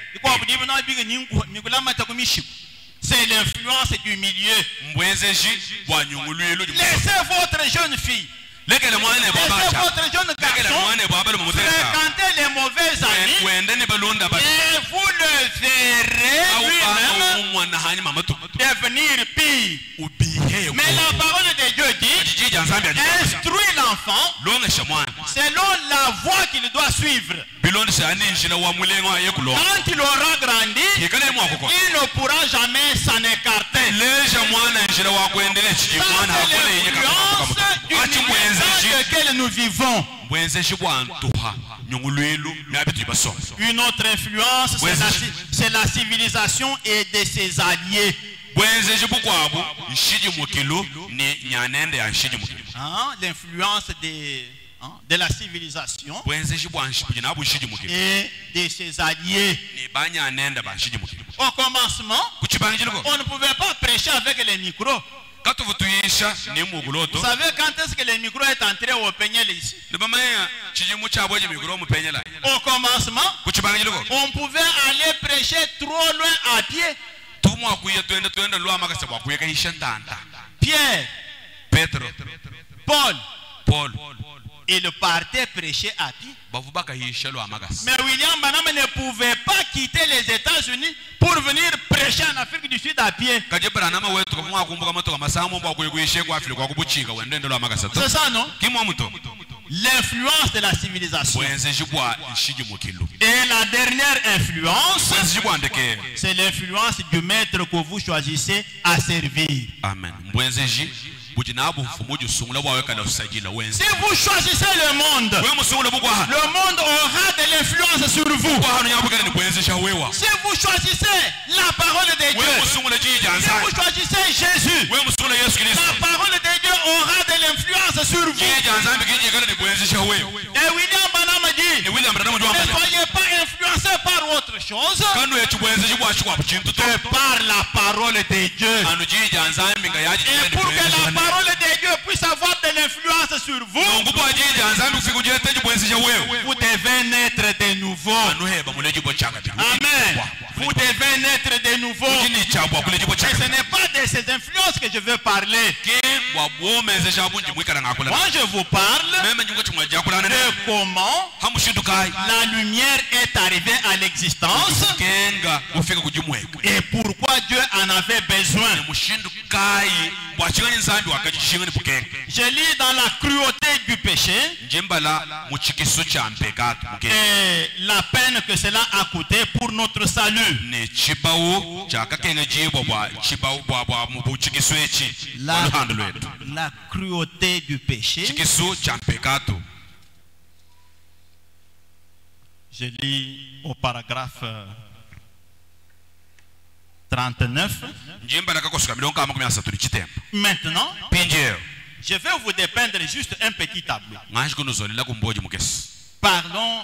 C'est l'influence du milieu. Mbwenzeji bwa nyungulwelu jimusombe. Laissez votre jeune fille, Lekele mwana laissez babacha. votre jeune Lekele garçon mwana babalo mumuteka. fréquenter les mauvais amis Wende ne balonda ba. et vous le verrez lui-même Mwana hani mamatu. devenir pire. Ubihe. Mais la parole de Dieu dit, Jiji anzambi ajika. instruis l'enfant Longa shamwana. selon la voie qu'il doit suivre. Bilonde shani njila wa mulengo ayekulo. Quand il aura grandi, Kikale mwa koko. il ne pourra jamais s'en écarter. Leja mwana njila wa kuendelea chiji Ça, mwana c'est hakole yenye l'influence du Ati milieu mbwenzeji. dans lequel nous vivons. Mbwenzeji bwa ntuha. Nyungulwelu nabitu jibasombe. Une autre influence, c'est la civilisation et de ses alliés. Bwenzeji bukwabo nshiji mukilo ni nyanende ya nshiji mukilo. L'influence de la civilisation Bwenzeji bwa nshiji nabu nshiji mukilo. et de ses alliés. Ni banyanende ba nshiji mukilo. Au commencement, Kuchibangiliko. on ne pouvait pas prêcher avec les micros. Katuvutuyisha ni muguloto. Vous savez quand est-ce que le micro est entré au Peignel ici? Nibamaya chijimu chabo je migro mupenyela. Au commencement, Kuchibangiliko. on pouvait aller prêcher trop loin à pied. Tumwa kuya twende lwa makase bwa kuyeka ishantanda. Pierre, Petro, Paul, il partait prêcher à pied. bavubaka hisha lwa makase. Mais William Branham ne pouvait pas quitter les États-Unis pour venir prêcher en Afrique du Sud à pied. Kajebra nama wetu kwa mwa kumbuka moto kama samu bwa kuyekuyishe kwa Afrika kwa kubuchika wende lwa makase. C'est ça, non? Kimwa muto. L'influence de la civilisation. Bwenzeji bwa nshiji mukilo. Et la dernière influence, Bwenzeji bwa ndeke. c'est l'influence du maître que vous choisissez à servir. Amen. Bwenzeji bujinabu fumuju sungula bwa weka na usajila wenze. Si vous choisissez le monde, We musungula bukwa. le monde aura de l'influence sur vous. Kwa hanu nyabukene ni bwenzeji wewa. Si vous choisissez la parole de We Dieu, musungula jiji si anza. vous choisissez Jésus, We musungula Yesu Kristo. la parole de Dieu aura de l'influence sur vous. Jiji anzambi kiji kana ni bwenzeji wewa. Et William Branham dit, Ni William Branham ne jwamba. soyez pas influencés par autre chose Kanu yetu bwenzeji bwa chikwa buchintu to. que par la parole de Dieu. Anu jiji anzambi ngayaji Et pour que la parole de Dieu puisse avoir de l'influence sur vous, Ngubo jiji anzambi kufika teji bwenzeji wewa. vous devez naître de nouveau. Anu heba muleji bwa chaka. Amen. Vous devez naître de nouveau. Jini chabwa kuleji bwa Et chaka. ce n'est pas de ces influences que je veux parler. Ke bwa bwomenzeji abunji mwikala ngakula. Moi, je vous parle Meme nyunga chumwa jakula ne. de comment Hamushindu kai. la lumière est arrivée à l'existence Kenga ufika kujimweka. et pourquoi Dieu en avait besoin. Mushindu kai bwa chingani nzambi wakajishingani bukenga. Je lis dans la cruauté du péché Njimbala muchikiso cha mpekatu bukenga. et la peine que cela a coûté pour notre salut. Ne chibawo chakakenga jibwa bwa chibawo bwa mubuchikiso echi. La, Waluhando lwetu. la cruauté du péché. Chikiso cha mpekatu. Je lis au paragraphe 39. Njimbala kakosuka milongo amakumi asatu chitemba. Maintenant, Pinjeo. je vais vous dépeindre juste un petit tableau. Ngashi kunuzolila kumboji mukesi. Parlons,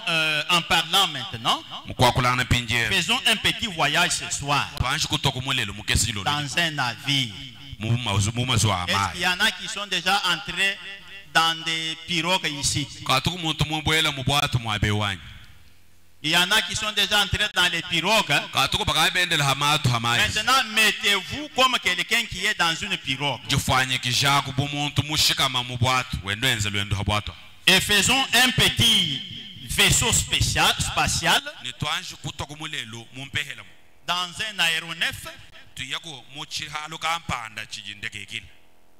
en parlant maintenant, Mukwakulana pinjeo. faisons un petit voyage ce soir Twanshi kutoka mulelo mukesi jilo. dans un navire. Mumazwa Est-ce amai. qu'il y en a qui sont déjà entrés dans des pirogues ici? Katuku muntu mubwela mubwatu mwabewanyi. Il y en a qui sont déjà entrés dans les pirogues. Hein. Maintenant, mettez-vous comme quelqu'un qui est dans une pirogue. Et faisons un petit vaisseau spatial dans un aéronef.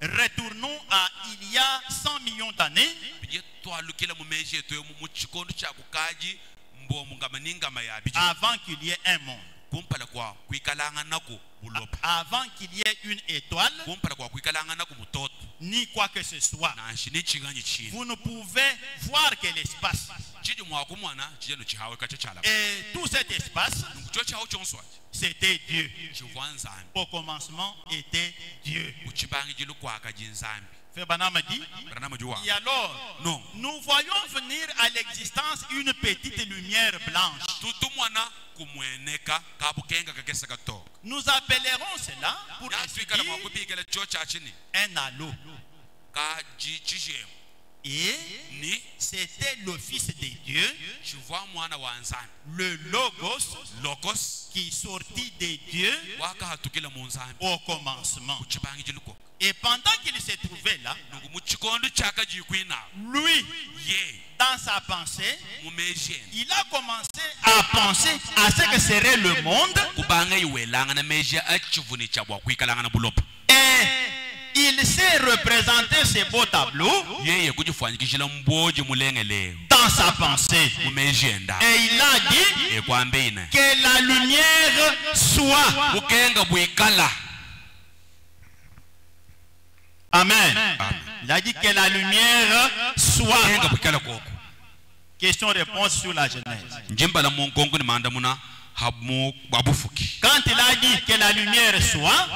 Retournons à il y a 100 millions d'années. Avant qu'il y ait un monde. Avant qu'il y ait une étoile, ni quoi que ce soit, vous ne pouvez voir que l'espace. Et tout cet espace, c'était Dieu. Au commencement était Dieu. Banama dit, et alors, nous voyons venir à l'existence une petite lumière blanche. Nous appellerons cela pour un halo. Et c'était le Fils de Dieu, le Logos, qui sortit de Dieu au commencement. Et pendant qu'il se trouvait là, lui, dans sa pensée, il a commencé à penser à ce que serait le monde. Et il s'est représenté ces beaux tableaux dans sa pensée. Et il a dit que la lumière soit. Amen. Il a dit que la lumière soit. Question-réponse sur la Genèse. Quand il a dit que la lumière soit,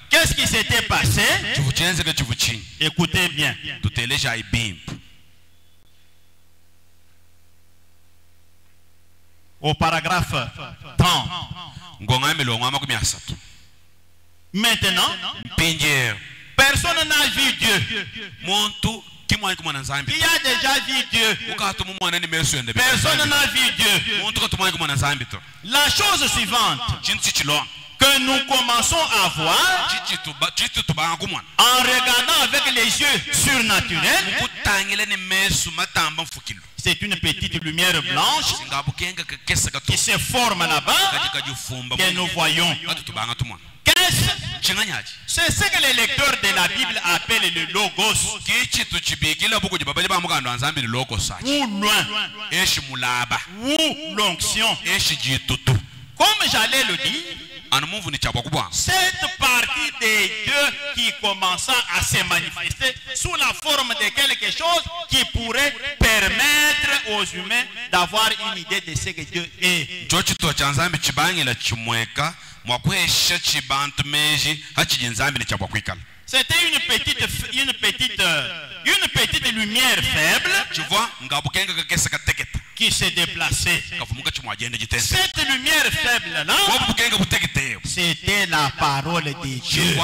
qu'est-ce qui s'était passé? Écoutez bien. Au paragraphe 30. Maintenant, personne n'a vu Dieu. Qui a déjà vu Dieu? Personne n'a vu Dieu. La chose suivante que nous commençons à voir en regardant avec les yeux surnaturels, c'est une petite lumière blanche qui se forme là-bas que nous voyons. C'est ce que les lecteurs de la Bible appellent le Logos. Ou loin. Ou l'onction. Comme j'allais le dire, cette partie des dieux qui commença à se manifester sous la forme de quelque chose qui pourrait permettre aux humains d'avoir une idée de ce que Dieu est. C'était une petite lumière faible qui se déplaçait. Cette lumière faible là, c'était la parole de Dieu.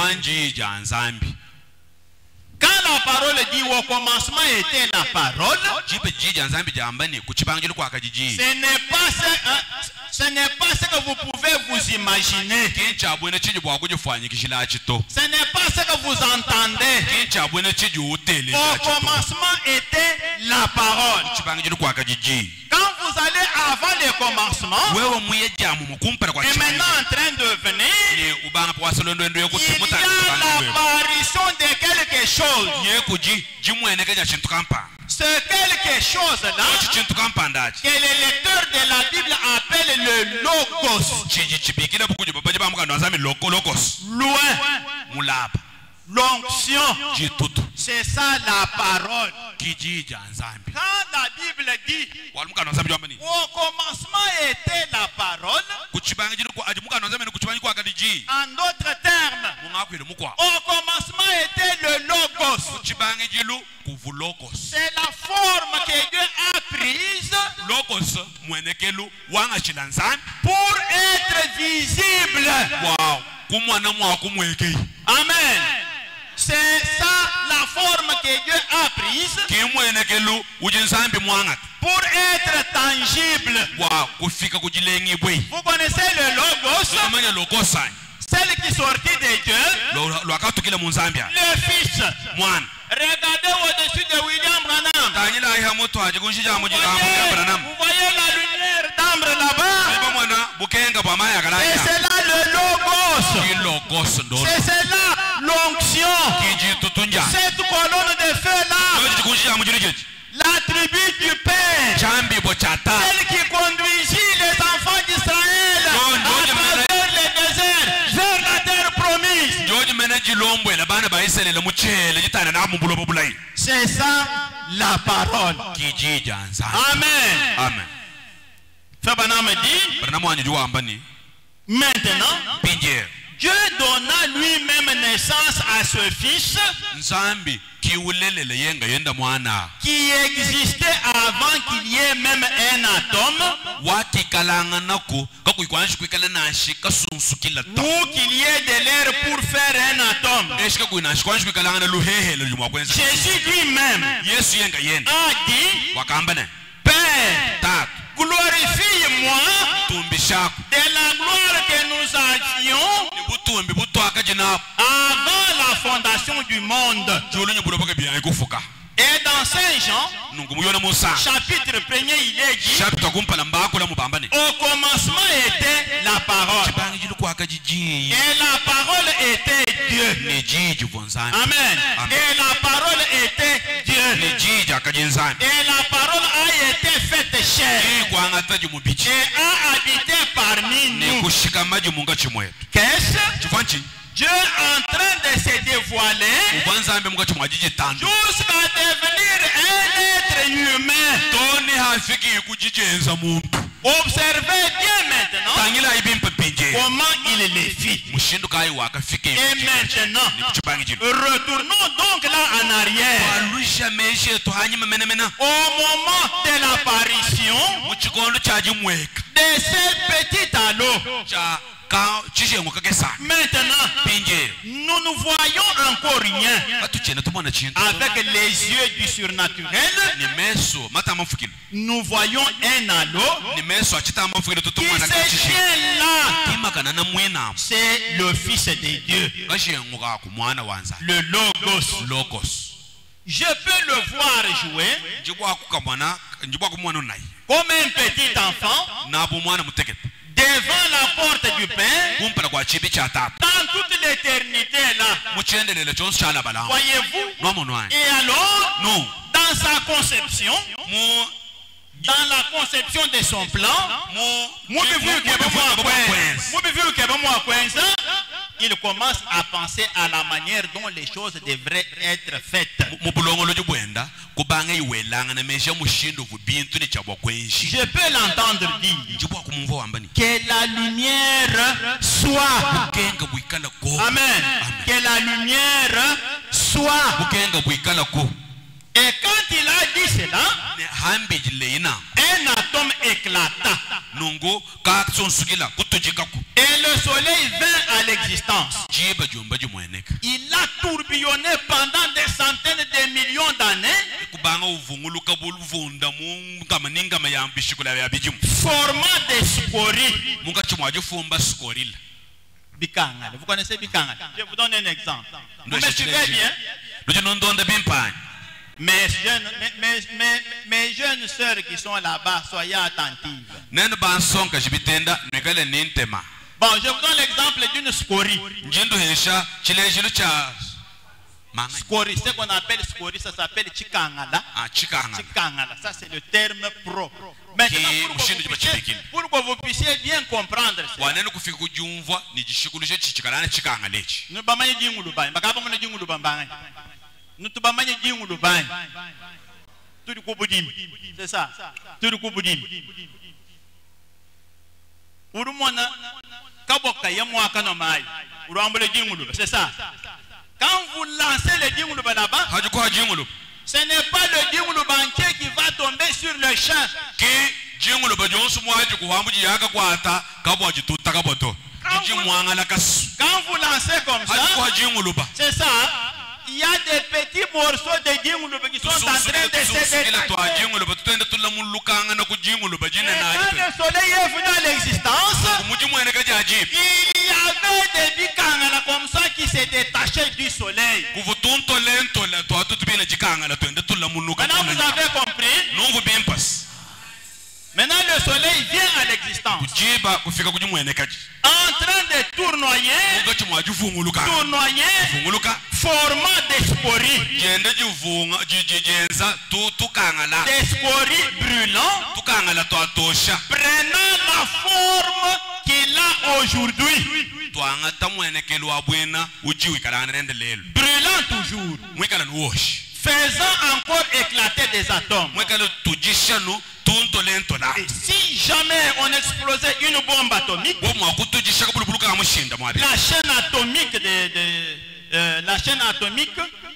Quand la parole dit au commencement était la parole, ce n'est pas ce que vous pouvez vous imaginer. Ce n'est pas ce que vous entendez. Au commencement était la parole. Quand vous allez avant le commencement, et maintenant en train de venir, il y a l'apparition de quelque chose. Ce quelque chose là que les lecteurs de la Bible appellent le Logos. Loin. L'onction. C'est ça la parole. Quand la Bible dit au commencement était la parole, en d'autres termes, au commencement était le Logos. C'est la forme que Dieu a prise pour être visible. Amen. C'est ça la forme que Dieu a prise ujinzambi mwanga pour être tangible. wa kufika kujilengi bwe Vous connaissez le logos, amanya logosa celle qui sortit de Dieu, lo akatukile munzambia le Fils. mwana Regardez au-dessus de William Branham. tanyila ya moto aje kunshija Vous voyez la lumière d'ambre là-bas. mwana bukenga bwa maya Et galaya c'est là le logos. ki logos ndo C'est là l'onction. kiji tutunja Cette colonne de feu là, yo kunshija mujirije la tribu du Père, jambi bo chata celle qui conduisit les enfants d'Israël à travers le désert vers la terre promise. George Menaji Lombwe la bana ba Israel muchele jitana na mumbulo bobulai C'est ça la parole. kiji janza Amen. amen Fabana me dit, bana mwanyu juwa ambani maintenant, pinje Dieu donna lui-même naissance à ce fils nzambi kiulelele yenga yenda mwana qui existait avant qu'il y ait même un atome wakikalanga nako kakuikwanshi kwikala nashi kasunsukila ta ou qu'il y ait de l'air pour faire un atome. eshika kuinashi kwanshi kwikalanga na luhehele lumwa kwenza Jésus lui-même Yesu yenga yenda a dit, wakambane Père, tatu glorifie-moi tumbishako de la gloire que nous avions butumbi butwaka jinapo avant la fondation du monde. julunyu buloboke bya kufuka Et dans Saint Jean, nungumuyona musa chapitre 1er, il est dit, chapita kumpala mbako la mubambane au commencement était la parole. chibangi jilu kwaka jiji Et la parole était Dieu. ni jiji vonzani Amen. Amen. Et la parole était Dieu. ni jiji akajinzani Et la parole a été faite chair ikwanga taji mubichi et a habité parmi ni nous. kushika maji munga chimwetu Qu'est-ce? chifanchi Dieu en train de se dévoiler ubwanzambe munga chimwa jiji tando jusqu'à devenir un être humain. toni hafiki kujijenza muntu Observez bien maintenant tangila ibimpe pinje comment il les fit. mushindu kai wakafike Et maintenant, ni kuchibangi jilu retournons donc là en arrière. alusha meshe to hanyima menemena Au moment de l'apparition muchikondo cha jimweka de ce petit anneau. cha ka chishengo kakesa Maintenant, pinje nous ne voyons encore rien atuchena tumona chintu avec les yeux du surnaturel. ni meso mata amafukilo Nous voyons un anneau ni meso achita amafukilo qui tutumwana se kachishi tient là. timakana na mwena C'est le Fils de Dieu, kashengo kako mwana wanza le Logos. logos Je peux le voir jouer njibwa kumwana nayi comme un petit enfant nabo mwana mutekete devant la porte du Père kumpala kwa chibi cha tatu dans toute l'éternité là. muchendelele chonse chala balamo Voyez-vous? nomonwani Et alors, no dans sa conception, mu dans la conception de son plan, il commence à penser à la manière dont les choses devraient être faites. mubulongolo jibwenda kubanga iwelanga na mesha mushindo vubintu ni chabwa kwenshi Je peux l'entendre dire njibwa kumumva wambani que la lumière soit. bukenga bwikala ko Amen. Que la lumière soit. bukenga bwikala ko Et quand il a dit cela, ne hambi jileina un atome éclata nungu ka tsonsukila kutujikaku et le soleil vint à l'existence. jiba jomba jimweneka Il a tourbillonné pendant des centaines de millions d'années, kubanga uvunguluka buluvunda mungama ningama yambishikula yabijimu formant des scories. munga chimwa jifumba skorila Bikangale. Vous connaissez Bikangale? Je vous donne un exemple. Vous me Ndoshya suivez chile bien? lujonondonda bimpani Mes jeunes sœurs qui sont là-bas, soyez attentives. nene bansonka jibitenda nekale nintema Bon, je vous donne l'exemple d'une scorie. njindu hesha chilejilo cha manga Scorie, ce qu'on appelle scorie, ça s'appelle Chikangala. chikanga Chikangala, ça c'est le terme pro. Maintenant, pour que vous puissiez bien comprendre ça, wanene kufika kujumva ni jishikulishe chichikalana chikanga lechi nous bamanye dingulu bani, bakaba mwana dingulu bambanga. Nous te bamanye dingulu bani. Tout kubudim. C'est ça. Tout kubudim. Urumona kaboka ya mwaka no mai. Urambole dingulu, c'est ça. Quand vous lancez le dingulu là-bas, hajuko hajingulu ce n'est pas le dingulu banquier qui va tomber sur le champ. ki jingulu bajonsu mwaji kuhambuji yaka kwata kabwa jituta kaboto jimwangala kasu Quand vous lancez comme hajuko ça, hajingulu ba c'est ça. Il y a des petits morceaux de dingulu qui sont en train de se détacher. mujingu lobajine Et na quand le soleil est venu à l'existence, mujimu ene kaja ajib il y avait des bikangala comme ça qui se détachaient du soleil. kuvutunto lento la to atutubile jikanga la twende tulla munuka Maintenant vous avez compris. nungu bimpas Maintenant le soleil vient à l'existence. kujiba kufika kujimu ene kaji En train de tournoyer, ngachi mwaju vunguluka vunguluka formant des spories. jende jivunga jijenza tukangala Des spories brûlants, tukangala to atosha prenant la forme qu'il a aujourd'hui. twanga tamwenekelo abwena ujiwi kalana rende lelo Brûlant toujours. mwekala nuoshi Faisant encore éclater des atomes. mwekala tujishano tunto lento la Et si jamais on explosait une bombe atomique, wo mwakutujisha kabulubuluka amushinda mwabe la chaîne atomique la chaîne atomique,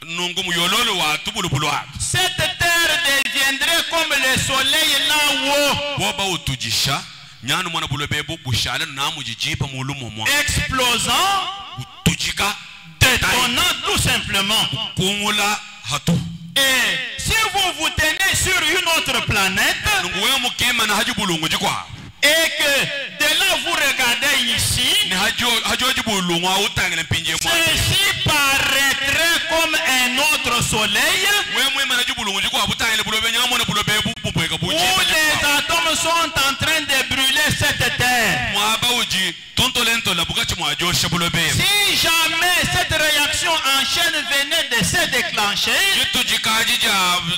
nungu muyololo wa tubulubulu wa cette terre deviendrait comme le soleil là-haut, woba utujisha nyanu mwana bulobebo bushala namujijipa mulumo mwa explosant, utujika détonnant tout simplement. kungula hatu Et si vous vous tenez sur une autre planète nungu wewe mukema na hajibulungu jikwa et que de là vous regardez ici, ni hajo jibulungu utangile mpinje mwa ceci paraîtrait comme un autre soleil wewe mwema na jibulungu jikwa butangile bulobe nyamona bulobebu bubweka où bujipa les atomes sont en train de brûler cette terre. mwaba uji tunto lento la bukachi mwajosha bulobebu Si jamais cette réaction en chaîne venait de se déclencher, jitujikaji ja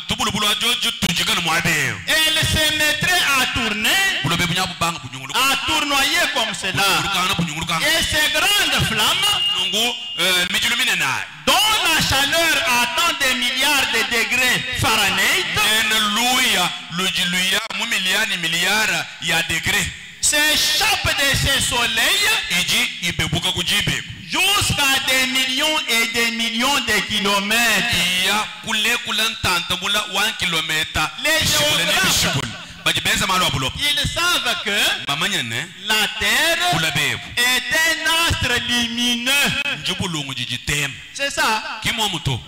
tubulubulu ajo jitujika na mwabe elle se mettrait à tourner, bulobebu nyabu banga bunyunguluka à tournoyer comme cela. bunyunguluka Et ces grandes flammes, nungu mijulumine na dont la chaleur atteint des milliards de degrés Fahrenheit, ene luya lujiluya mu miliara ya degré s'échappent de ces soleils iji ibebuka kujibe jusqu'à des millions et des millions de kilomètres. iya kule kulantanta bula 1 kilometa Les géographes, bajibenza malo abulo ils savent que bamanyane la Terre kula bebu est un astre lumineux. njibulungu jijitem C'est ça. kimo muto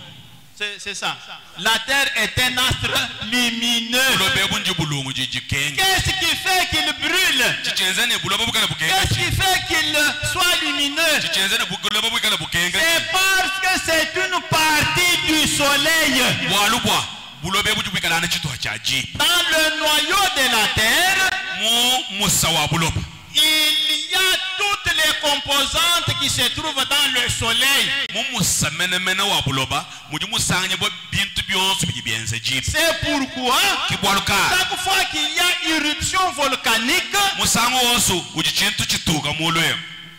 C'est ça. La Terre est un astre lumineux. kula bebu njibulungu jijikenga Qu'est-ce qui fait qu'il brûle? chicenzane bula babu kana bukenga Qu'est-ce qui fait qu'il soit lumineux? chicenzane bula babu kana bukenga C'est parce que c'est une partie du soleil. walubwa bulo bebu jubikala na chito chaji Dans le noyau de la Terre, mu musawa bulo il y a toutes les composantes qui se trouvent dans le soleil. mu musamene wa buloba mu musanye bo bintu byonso bibiyenze jibi C'est pourquoi kibwaluka chaque fois qu'il y a irruption volcanique, musango wonso ujichintu chituka mulwe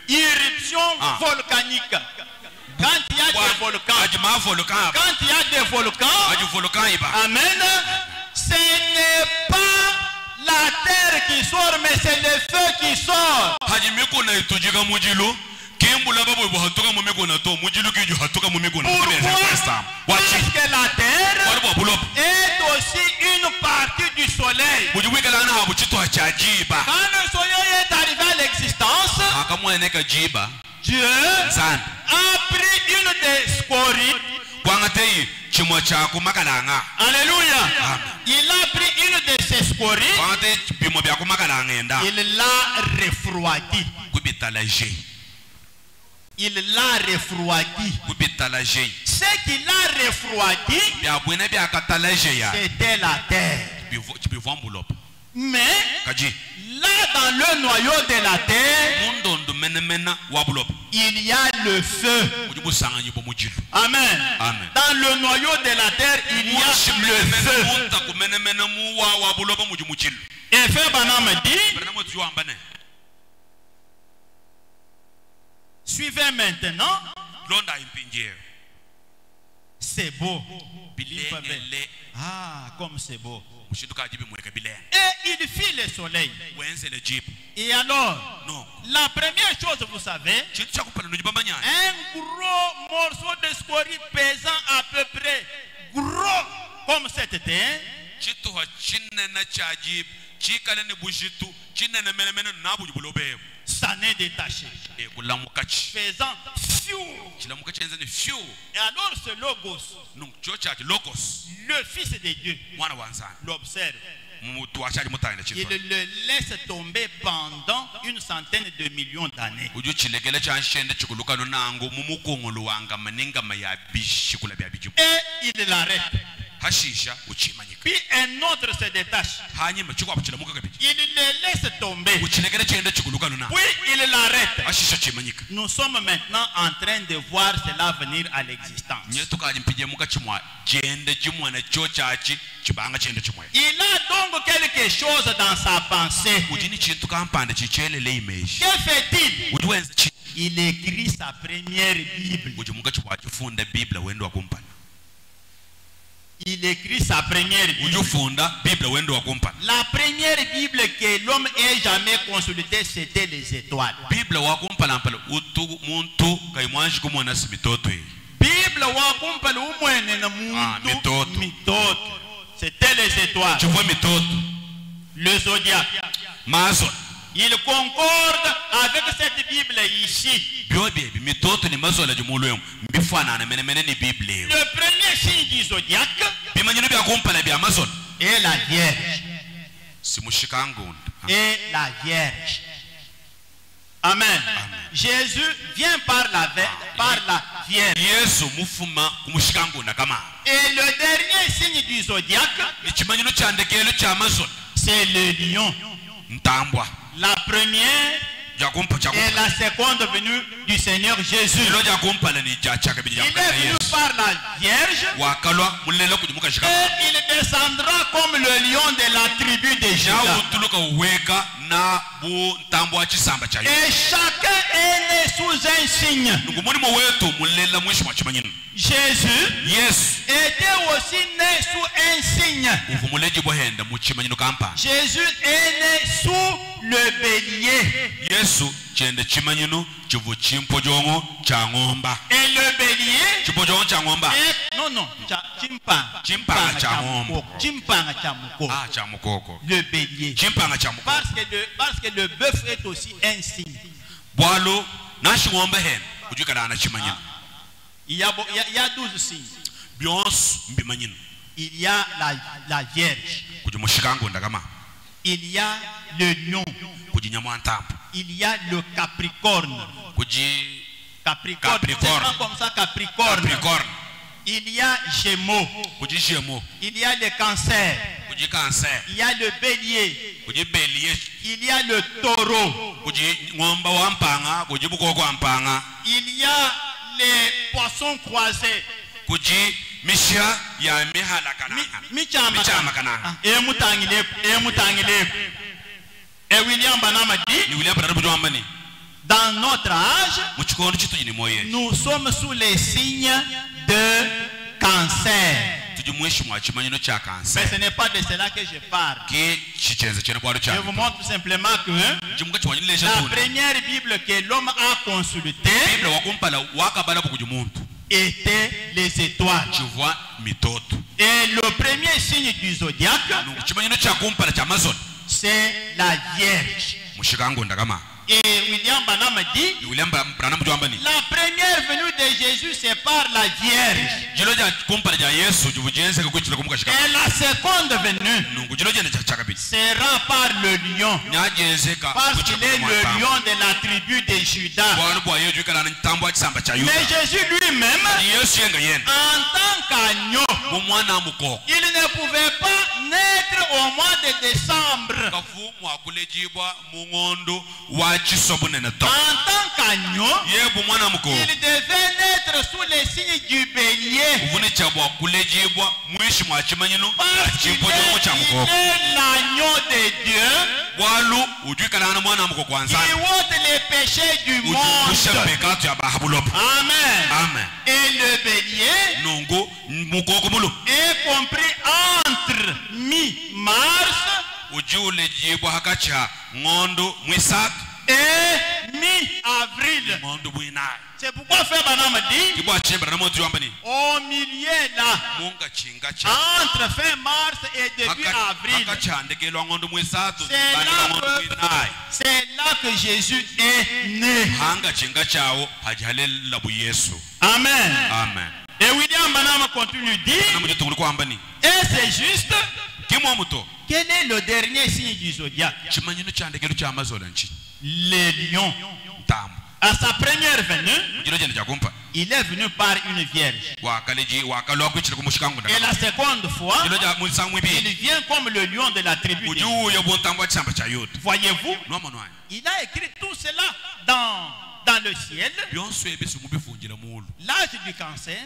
irruption volcanique. Quand il y a des volcans, ajima volcan quand il y a des volcans, aju volcan iba amen, ce n'est pas la terre qui sort, mais c'est le feu qui sort. hajimiko na itujika mujilu kimbula babo bo hatuka mumiko na to mujilu kiju hatuka mumiko na Pourquoi? Parce que la terre est aussi une partie du soleil. mujibikala na habu chito chajiba Quand le soleil est arrivé à l'existence, akamweneka jiba Dieu zan a pris une des scories. kwangatei chimo chako makalanga Alléluia. Il a pris une de ces scories. kwangatei bimo byako makalanga enda Il l'a refroidi. kubitala je Il l'a refroidi. kubitala je Ce qu'il a refroidi, byabwene byakatala je ya c'était la terre. bivombulo Mais kaji là, dans le noyau de la terre, mundondo menemena wabulo il y a le feu. mujibusanga nyibo mujilu Amen. Amen. Dans le noyau de la terre, il y a le feu. munta kumenemena mu wabulo mujimujilu Et Frère Branham dit, bernamo tuambane suivez maintenant. londa impinje C'est beau. bilengele Ah, comme c'est beau. mushinduka jibi mweka bilenge Et il fit le soleil. wenzele jibu Et alors, no la première chose, vous savez, chintu chakupala nujibambanyana un gros morceau de scorie pesant à peu près gros comme cette terre, chituha chinena cha jibu chikale ni bushitu chinena menemene nabujibulo bebu s'en est détaché, ekulamuka chi faisant fiou. chilamuka chenzani fiu Et alors ce logos, nung cho chaki locos le fils de Dieu, mwana wanzana l'observe. Il le laisse tomber pendant une centaine de millions d'années. Et il l'arrête. Puis un autre se détache. Il le laisse tomber. Puis il l'arrête. Nous sommes maintenant en train de voir cela venir à l'existence. Il a donc quelque chose dans sa pensée. Que fait-il? Il écrit sa première Bible. Il écrit sa première Bible. La première Bible que l'homme ait jamais consultée, c'était les étoiles. Bible c'était les étoiles. Le zodiaque. Il concorde avec cette Bible ici. Le premier signe du zodiaque est la Vierge. Et la Vierge. Amen. Jésus vient par la Vierge. Et le dernier signe du zodiaque, c'est le lion. La première et la seconde venue du Seigneur Jésus. Il est venu par la Vierge et il descendra comme le lion de la tribu de Juda. Et chacun est né sous un signe. Jésus était aussi né sous un signe. Jésus est né sous le bélier. Et le bélier le bélier. Parce que le bœuf est aussi un signe. Il y a 12 signes. Il y a la Vierge. Il y a le lion. Il y a le Capricorne. Capricorne. Comme ça, Capricorne. Il y a Gémeaux. Il y a le Cancer. Il y a le Bélier. Il y a le Taureau. Il y a les poissons croisés. Et William Branham dit, dans notre âge, nous sommes sous les signes de Cancer. Mais ce n'est pas de cela que je parle. Je vous montre simplement que la première Bible que l'homme a consultée était les étoiles. Et le premier signe du zodiaque, c'est la Vierge. Et William Branham dit, la première venue de Jésus c'est par la Vierge. Et la seconde venue sera par le lion. Parce qu'il est le lion de la tribu de Juda. Mais Jésus lui-même, en tant qu'agneau, il ne pouvait pas naître au mois de décembre. En tant qu'agneau, il devait naître sous les signes du bélier. Parce qu'il est l'agneau de Dieu qui ôte les péchés du monde. Amen. Et le bélier est compris entre mi-mars et mi-avril. C'est pourquoi Frère Branham dit, au milieu là, entre fin mars et début avril, c'est là que Jésus est né. Amen. Et William Branham continue dit, et c'est juste Quel est le dernier signe du zodiaque? Les lions. À sa première venue, il est venu par une vierge. Et la seconde fois, il vient comme le lion de la tribu. Voyez-vous, il a écrit tout cela dans le ciel, l'âge du cancer,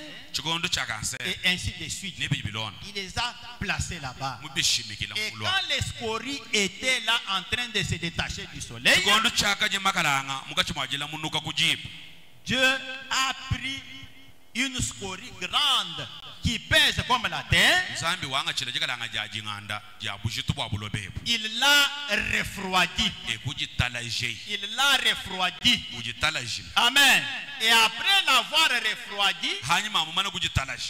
et ainsi de suite. Il les a placés là-bas. Et quand les scories étaient là en train de se détacher du soleil, Dieu a pris une scorie grande qui pèse comme la terre. Il l'a refroidi. Il l'a refroidi. Amen. Et après l'avoir refroidi,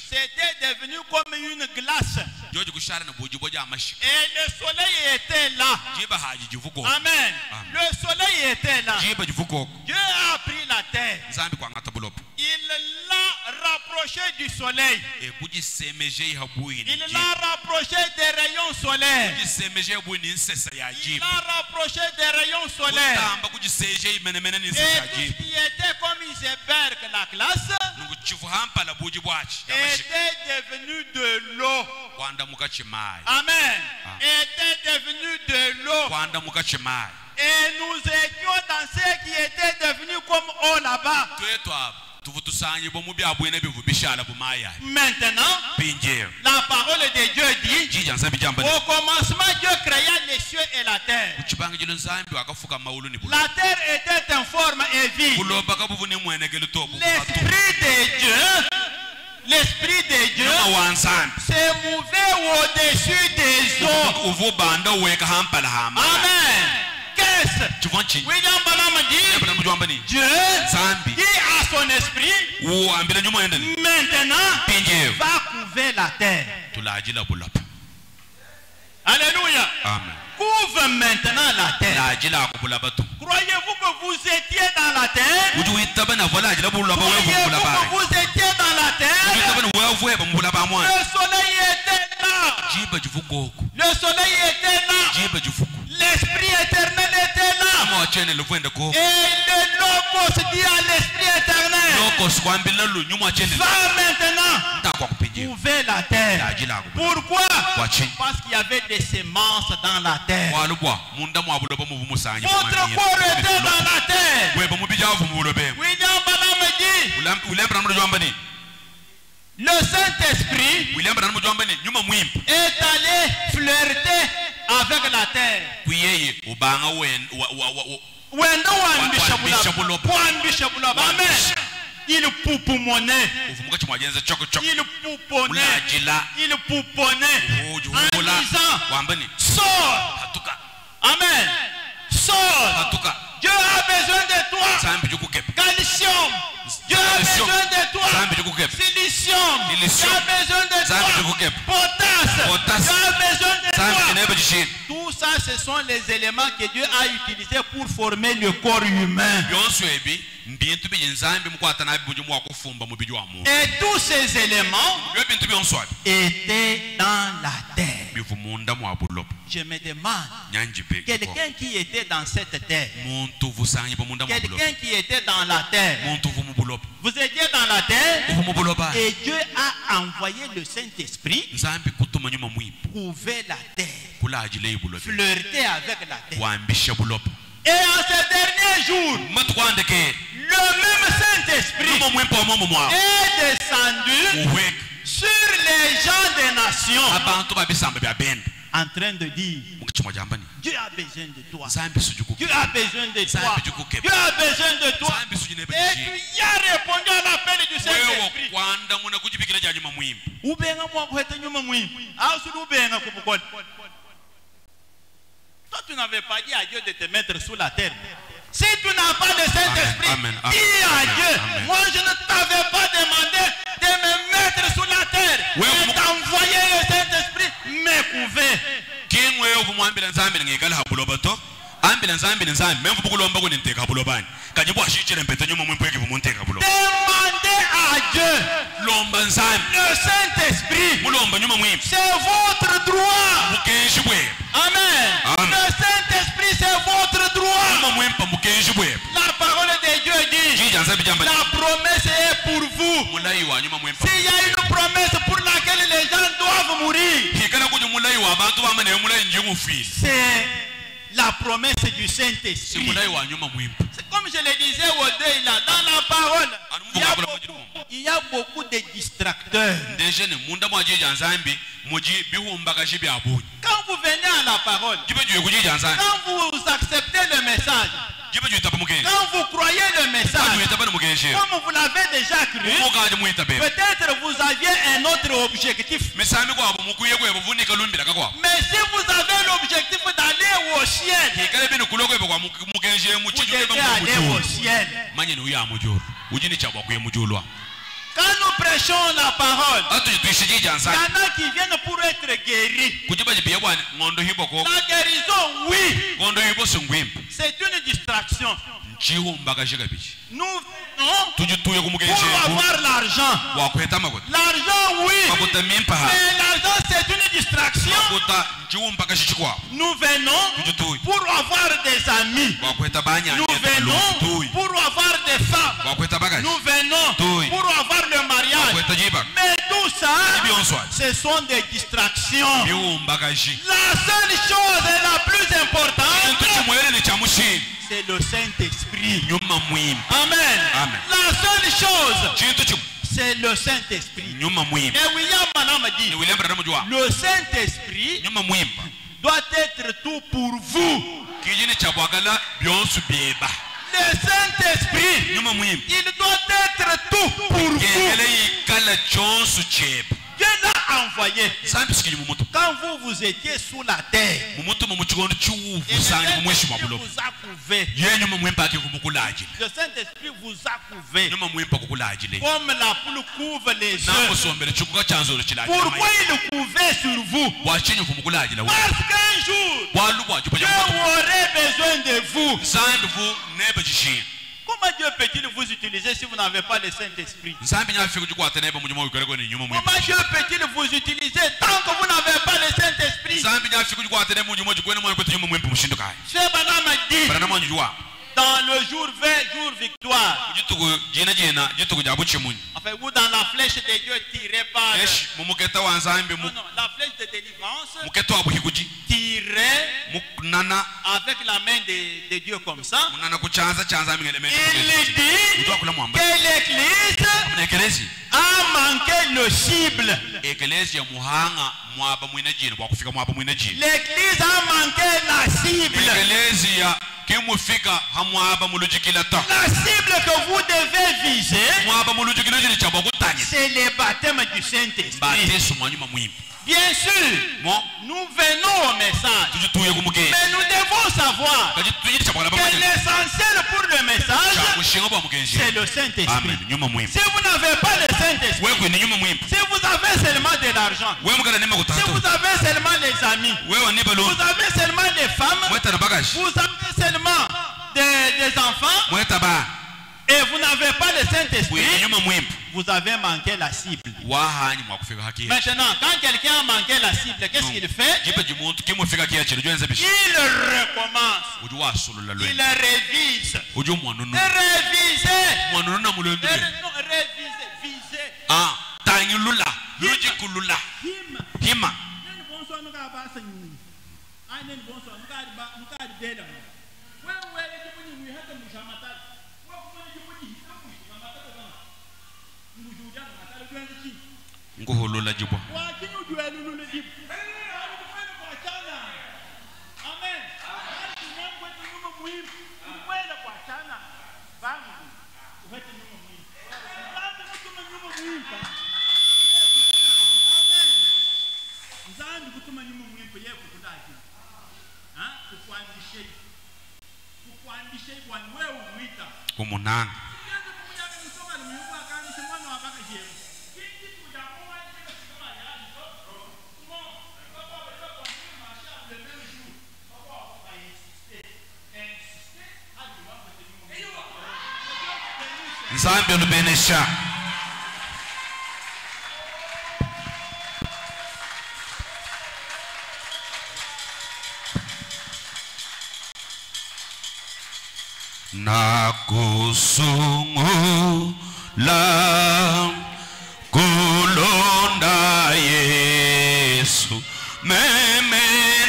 c'était devenu comme une glace. Et le soleil était là. Amen. Le soleil était là. Dieu a pris la terre. Il l'a rapproché du soleil. Il l'a rapproché des rayons solaires. Il l'a rapproché des rayons solaires. Et tout ce qui était comme iceberg, la glace, était devenu de l'eau. Amen. Était devenu de l'eau. Et nous étions dans ce qui était devenu comme eau là-bas. Maintenant, la parole de Dieu dit, au commencement Dieu créa les cieux et la terre. La terre était informe et vide. L'Esprit de Dieu se mouvait au-dessus des eaux. Amen. Qu'est-ce? William Branham dit, Dieu dit à son esprit, maintenant va couver la terre. Alléluia. Amen. Couvre maintenant la terre. Croyez-vous que vous étiez dans la terre? Croyez-vous que vous étiez dans la terre? Le soleil était là. Le soleil était là. L'esprit éternel était là. Et le logos dit à l'esprit éternel, va maintenant couver la terre. Pourquoi? Parce qu'il y avait des semences dans la terre. Votre corps était dans la terre. William Branham dit, le Saint-Esprit est allé flirter avec la terre. Amen. Il pouponnait. Il pouponnait en disant, sors. Amen. Sors. Dieu a besoin de toi. Calcium. Dieu a besoin de toi. Silicium. Dieu a besoin de toi. Potasse. Dieu a besoin de toi. Tout ça, ce sont les éléments que Dieu a utilisés pour former le corps humain. Et tous ces éléments étaient dans la terre. Je me demande, quelqu'un qui était dans cette terre, quelqu'un qui était dans la terre, vous étiez dans la terre et Dieu a envoyé le Saint-Esprit couvrir la terre, flirter avec la terre. Et en ces derniers jours, le même Saint-Esprit est descendu sur les gens des nations, en train de dire, Dieu a besoin de toi. Dieu a besoin de toi. Dieu a besoin de toi. Et tu y as répondu à l'appel du Saint-Esprit. Toi, tu n'avais pas dit à Dieu de te mettre sous la terre. Si tu n'as pas de Saint-Esprit, dis à Dieu, moi je ne t'avais pas demandé de me mettre sous la terre. Je t'envoyais le Saint-Esprit me couvrir. nzambi na nzambi na nzambi memvu bukulomba ko ninteka bulobani kajibu ashichere mpete nyuma mwimpo yake munteka bulo Demandez à Dieu. lomba nzambi Le Saint-Esprit. mulomba nyuma mwimpo C'est votre droit. mukenji bwe Amen. Amen. Le Saint-Esprit, c'est votre droit. nyuma mwimpo mukenji bwe La parole de Dieu dit, jija nzambi jamba la promesse est pour vous. mulai wa nyuma mwimpo S'il y a une promesse pour laquelle les gens doivent mourir, hikana kuju mulai wa abantu bamane mulai njimu fili c'est la promesse du si Saint-Esprit. mulai wa nyuma mwimpo C'est comme je le disais au deuil là, dans la parole, il y a beaucoup de distracteurs. deje ne munda mwa jija nzambi muji bihumbaga shibyabunyi Quand vous venez à la parole, jibe juye kujija nzambi quand vous acceptez le message, jibe juye tapa mukenji quand vous croyez le message, juye tapa mukenji comme vous l'avez déjà cru, mukaje muita bebe peut-être vous aviez un autre objectif. misami kwabo mukuye kwebo vunika lumbira kakwa Mais si vous avez l'objectif d'aller au ciel, hikale bino kuloko ebo kwa mukenji vous muchiju devez aller au ciel. manye ni uya mujuru ujini chabwa kuye mujulwa Quand nous prêchons la parole, atu tuishiji il y en nzambi a qui viennent pour être guéris. kujiba jibiye bwana ngondo hiboko La guérison, oui, ngondo hibo sungwimpa c'est une distraction. nchihumbaga shikabichi Nous venons tujituye kumukenji pour avoir l'argent. wakweta makota L'argent, oui, makota mimpa ha mais l'argent, c'est une distraction. makota nchihumbaka shichikwa Nous venons tujituye pour avoir des amis. wakweta banya Nous venons pour avoir des femmes. wakweta bagashi Nous venons Tuyi. pour avoir le mariage. wakweta jiba Mais tout ça, ibionswa ce sont des distractions. bihumbaka shi La seule chose et la plus into importante, chimwele ni chamushini c'est le Saint-Esprit. nyuma mwimpa Amen. Amen. La seule chose, chintu chimu c'est le Saint-Esprit. nyuma mwimpa Et William Branham dit, ni William Branham jua le Saint-Esprit nyuma mwimpa doit être tout pour vous. kijini chabwagala byonsu byeba Le Saint-Esprit, nyuma mwimpa il doit être tout pour vous. kengele yikala chonsu cheba Dieu l'a envoyé. sambi sikili mumutu Quand vous étiez sous la terre, mumutu mumuchikondo chiuvu et le sangi mumweshi Saint-Esprit mwabulobo vous a couvé. ye nyuma mwimpa ake kumukulajile Le Saint-Esprit vous a couvé. nyuma mwimpa kukulajile Comme la poule couve les œufs. namusombele chikuka chanzolo chilajile Pourquoi il couvait sur vous? wachinyu kumukulajila Parce qu'un jour, walubwa Dieu chupa aurait besoin de vous. nzambi vu nebe chishina Comment Dieu peut-il vous utiliser si vous n'avez pas le Saint-Esprit? nzambi nyafika kuchikwata nebe munyuma wikoleko ni nyuma mwimpa Comment Dieu peut-il vous utiliser tant que vous n'avez pas le Saint-Esprit? nzambi nyafika kuchikwata nebe munyuma chikwene mwana kwetu nyuma mwimpa mushindo kaya Frère Branham dit, barana mwanyu jua dans le jour 20, jour victoire, jituku jina jituku jabu chimunyi enfin, ou dans la flèche de Dieu tirée par... eshi mumuketa wa nzambi Non, non, la flèche de délivrance muketa wa buhikuji tirée munana avec la main de Dieu comme ça. munana kuchanza chanza mingelemene Il dit utwa kula mwamba que l'Église ekelezi a manqué le cible. ekelezi ya muhanga mwaba mwina jina kwa kufika mwaba mwina jina L'Église a manqué la cible. ekelezi ya kimufika hamwaba mulujikila ta La cible que vous devez viser, mwaba mulujikila jini chabwa kutanye c'est le baptême du Saint-Esprit. batesu mwanyuma mwimpa Bien sûr, mo nous venons au message. tujituye kumugeni Mais nous devons savoir kaji tujiri chabwa que labamanya l'essentiel pour le message, kushinga bwa mugenzi c'est le Saint-Esprit. amen nyuma mwimpa Si vous n'avez pas le Saint-Esprit, wewe ni nyuma mwimpa si vous avez seulement de l'argent, wewe mugana nema si kutatu vous avez seulement les amis, wewe ni vous balon avez seulement des femmes, mweta na bagashi vous avez seulement des enfants, mweta ba et vous n'avez pas le Saint-Esprit, wewe nyuma mwimpa vous avez manqué la cible. wahanyi mwakufika haki Maintenant, quand quelqu'un a manqué la cible, qu'est-ce qu'il fait? jipe jimuntu kimufika kia chiro jwenza bishi Il recommence. uju wasulula Il lwe révise. uju mwanunu Réviser. mwanunu na mulendo lwe Non, réviser, viser. ah tangi lula luji kulula hima nguhulula jibwa umunanga Nzambe olubenesha. Nakusungula kulonda Yesu meme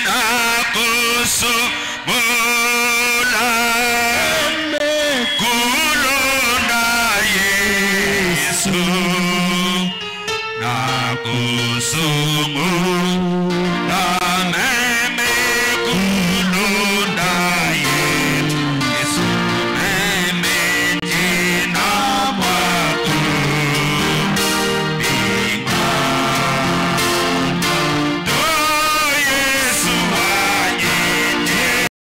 nakusungula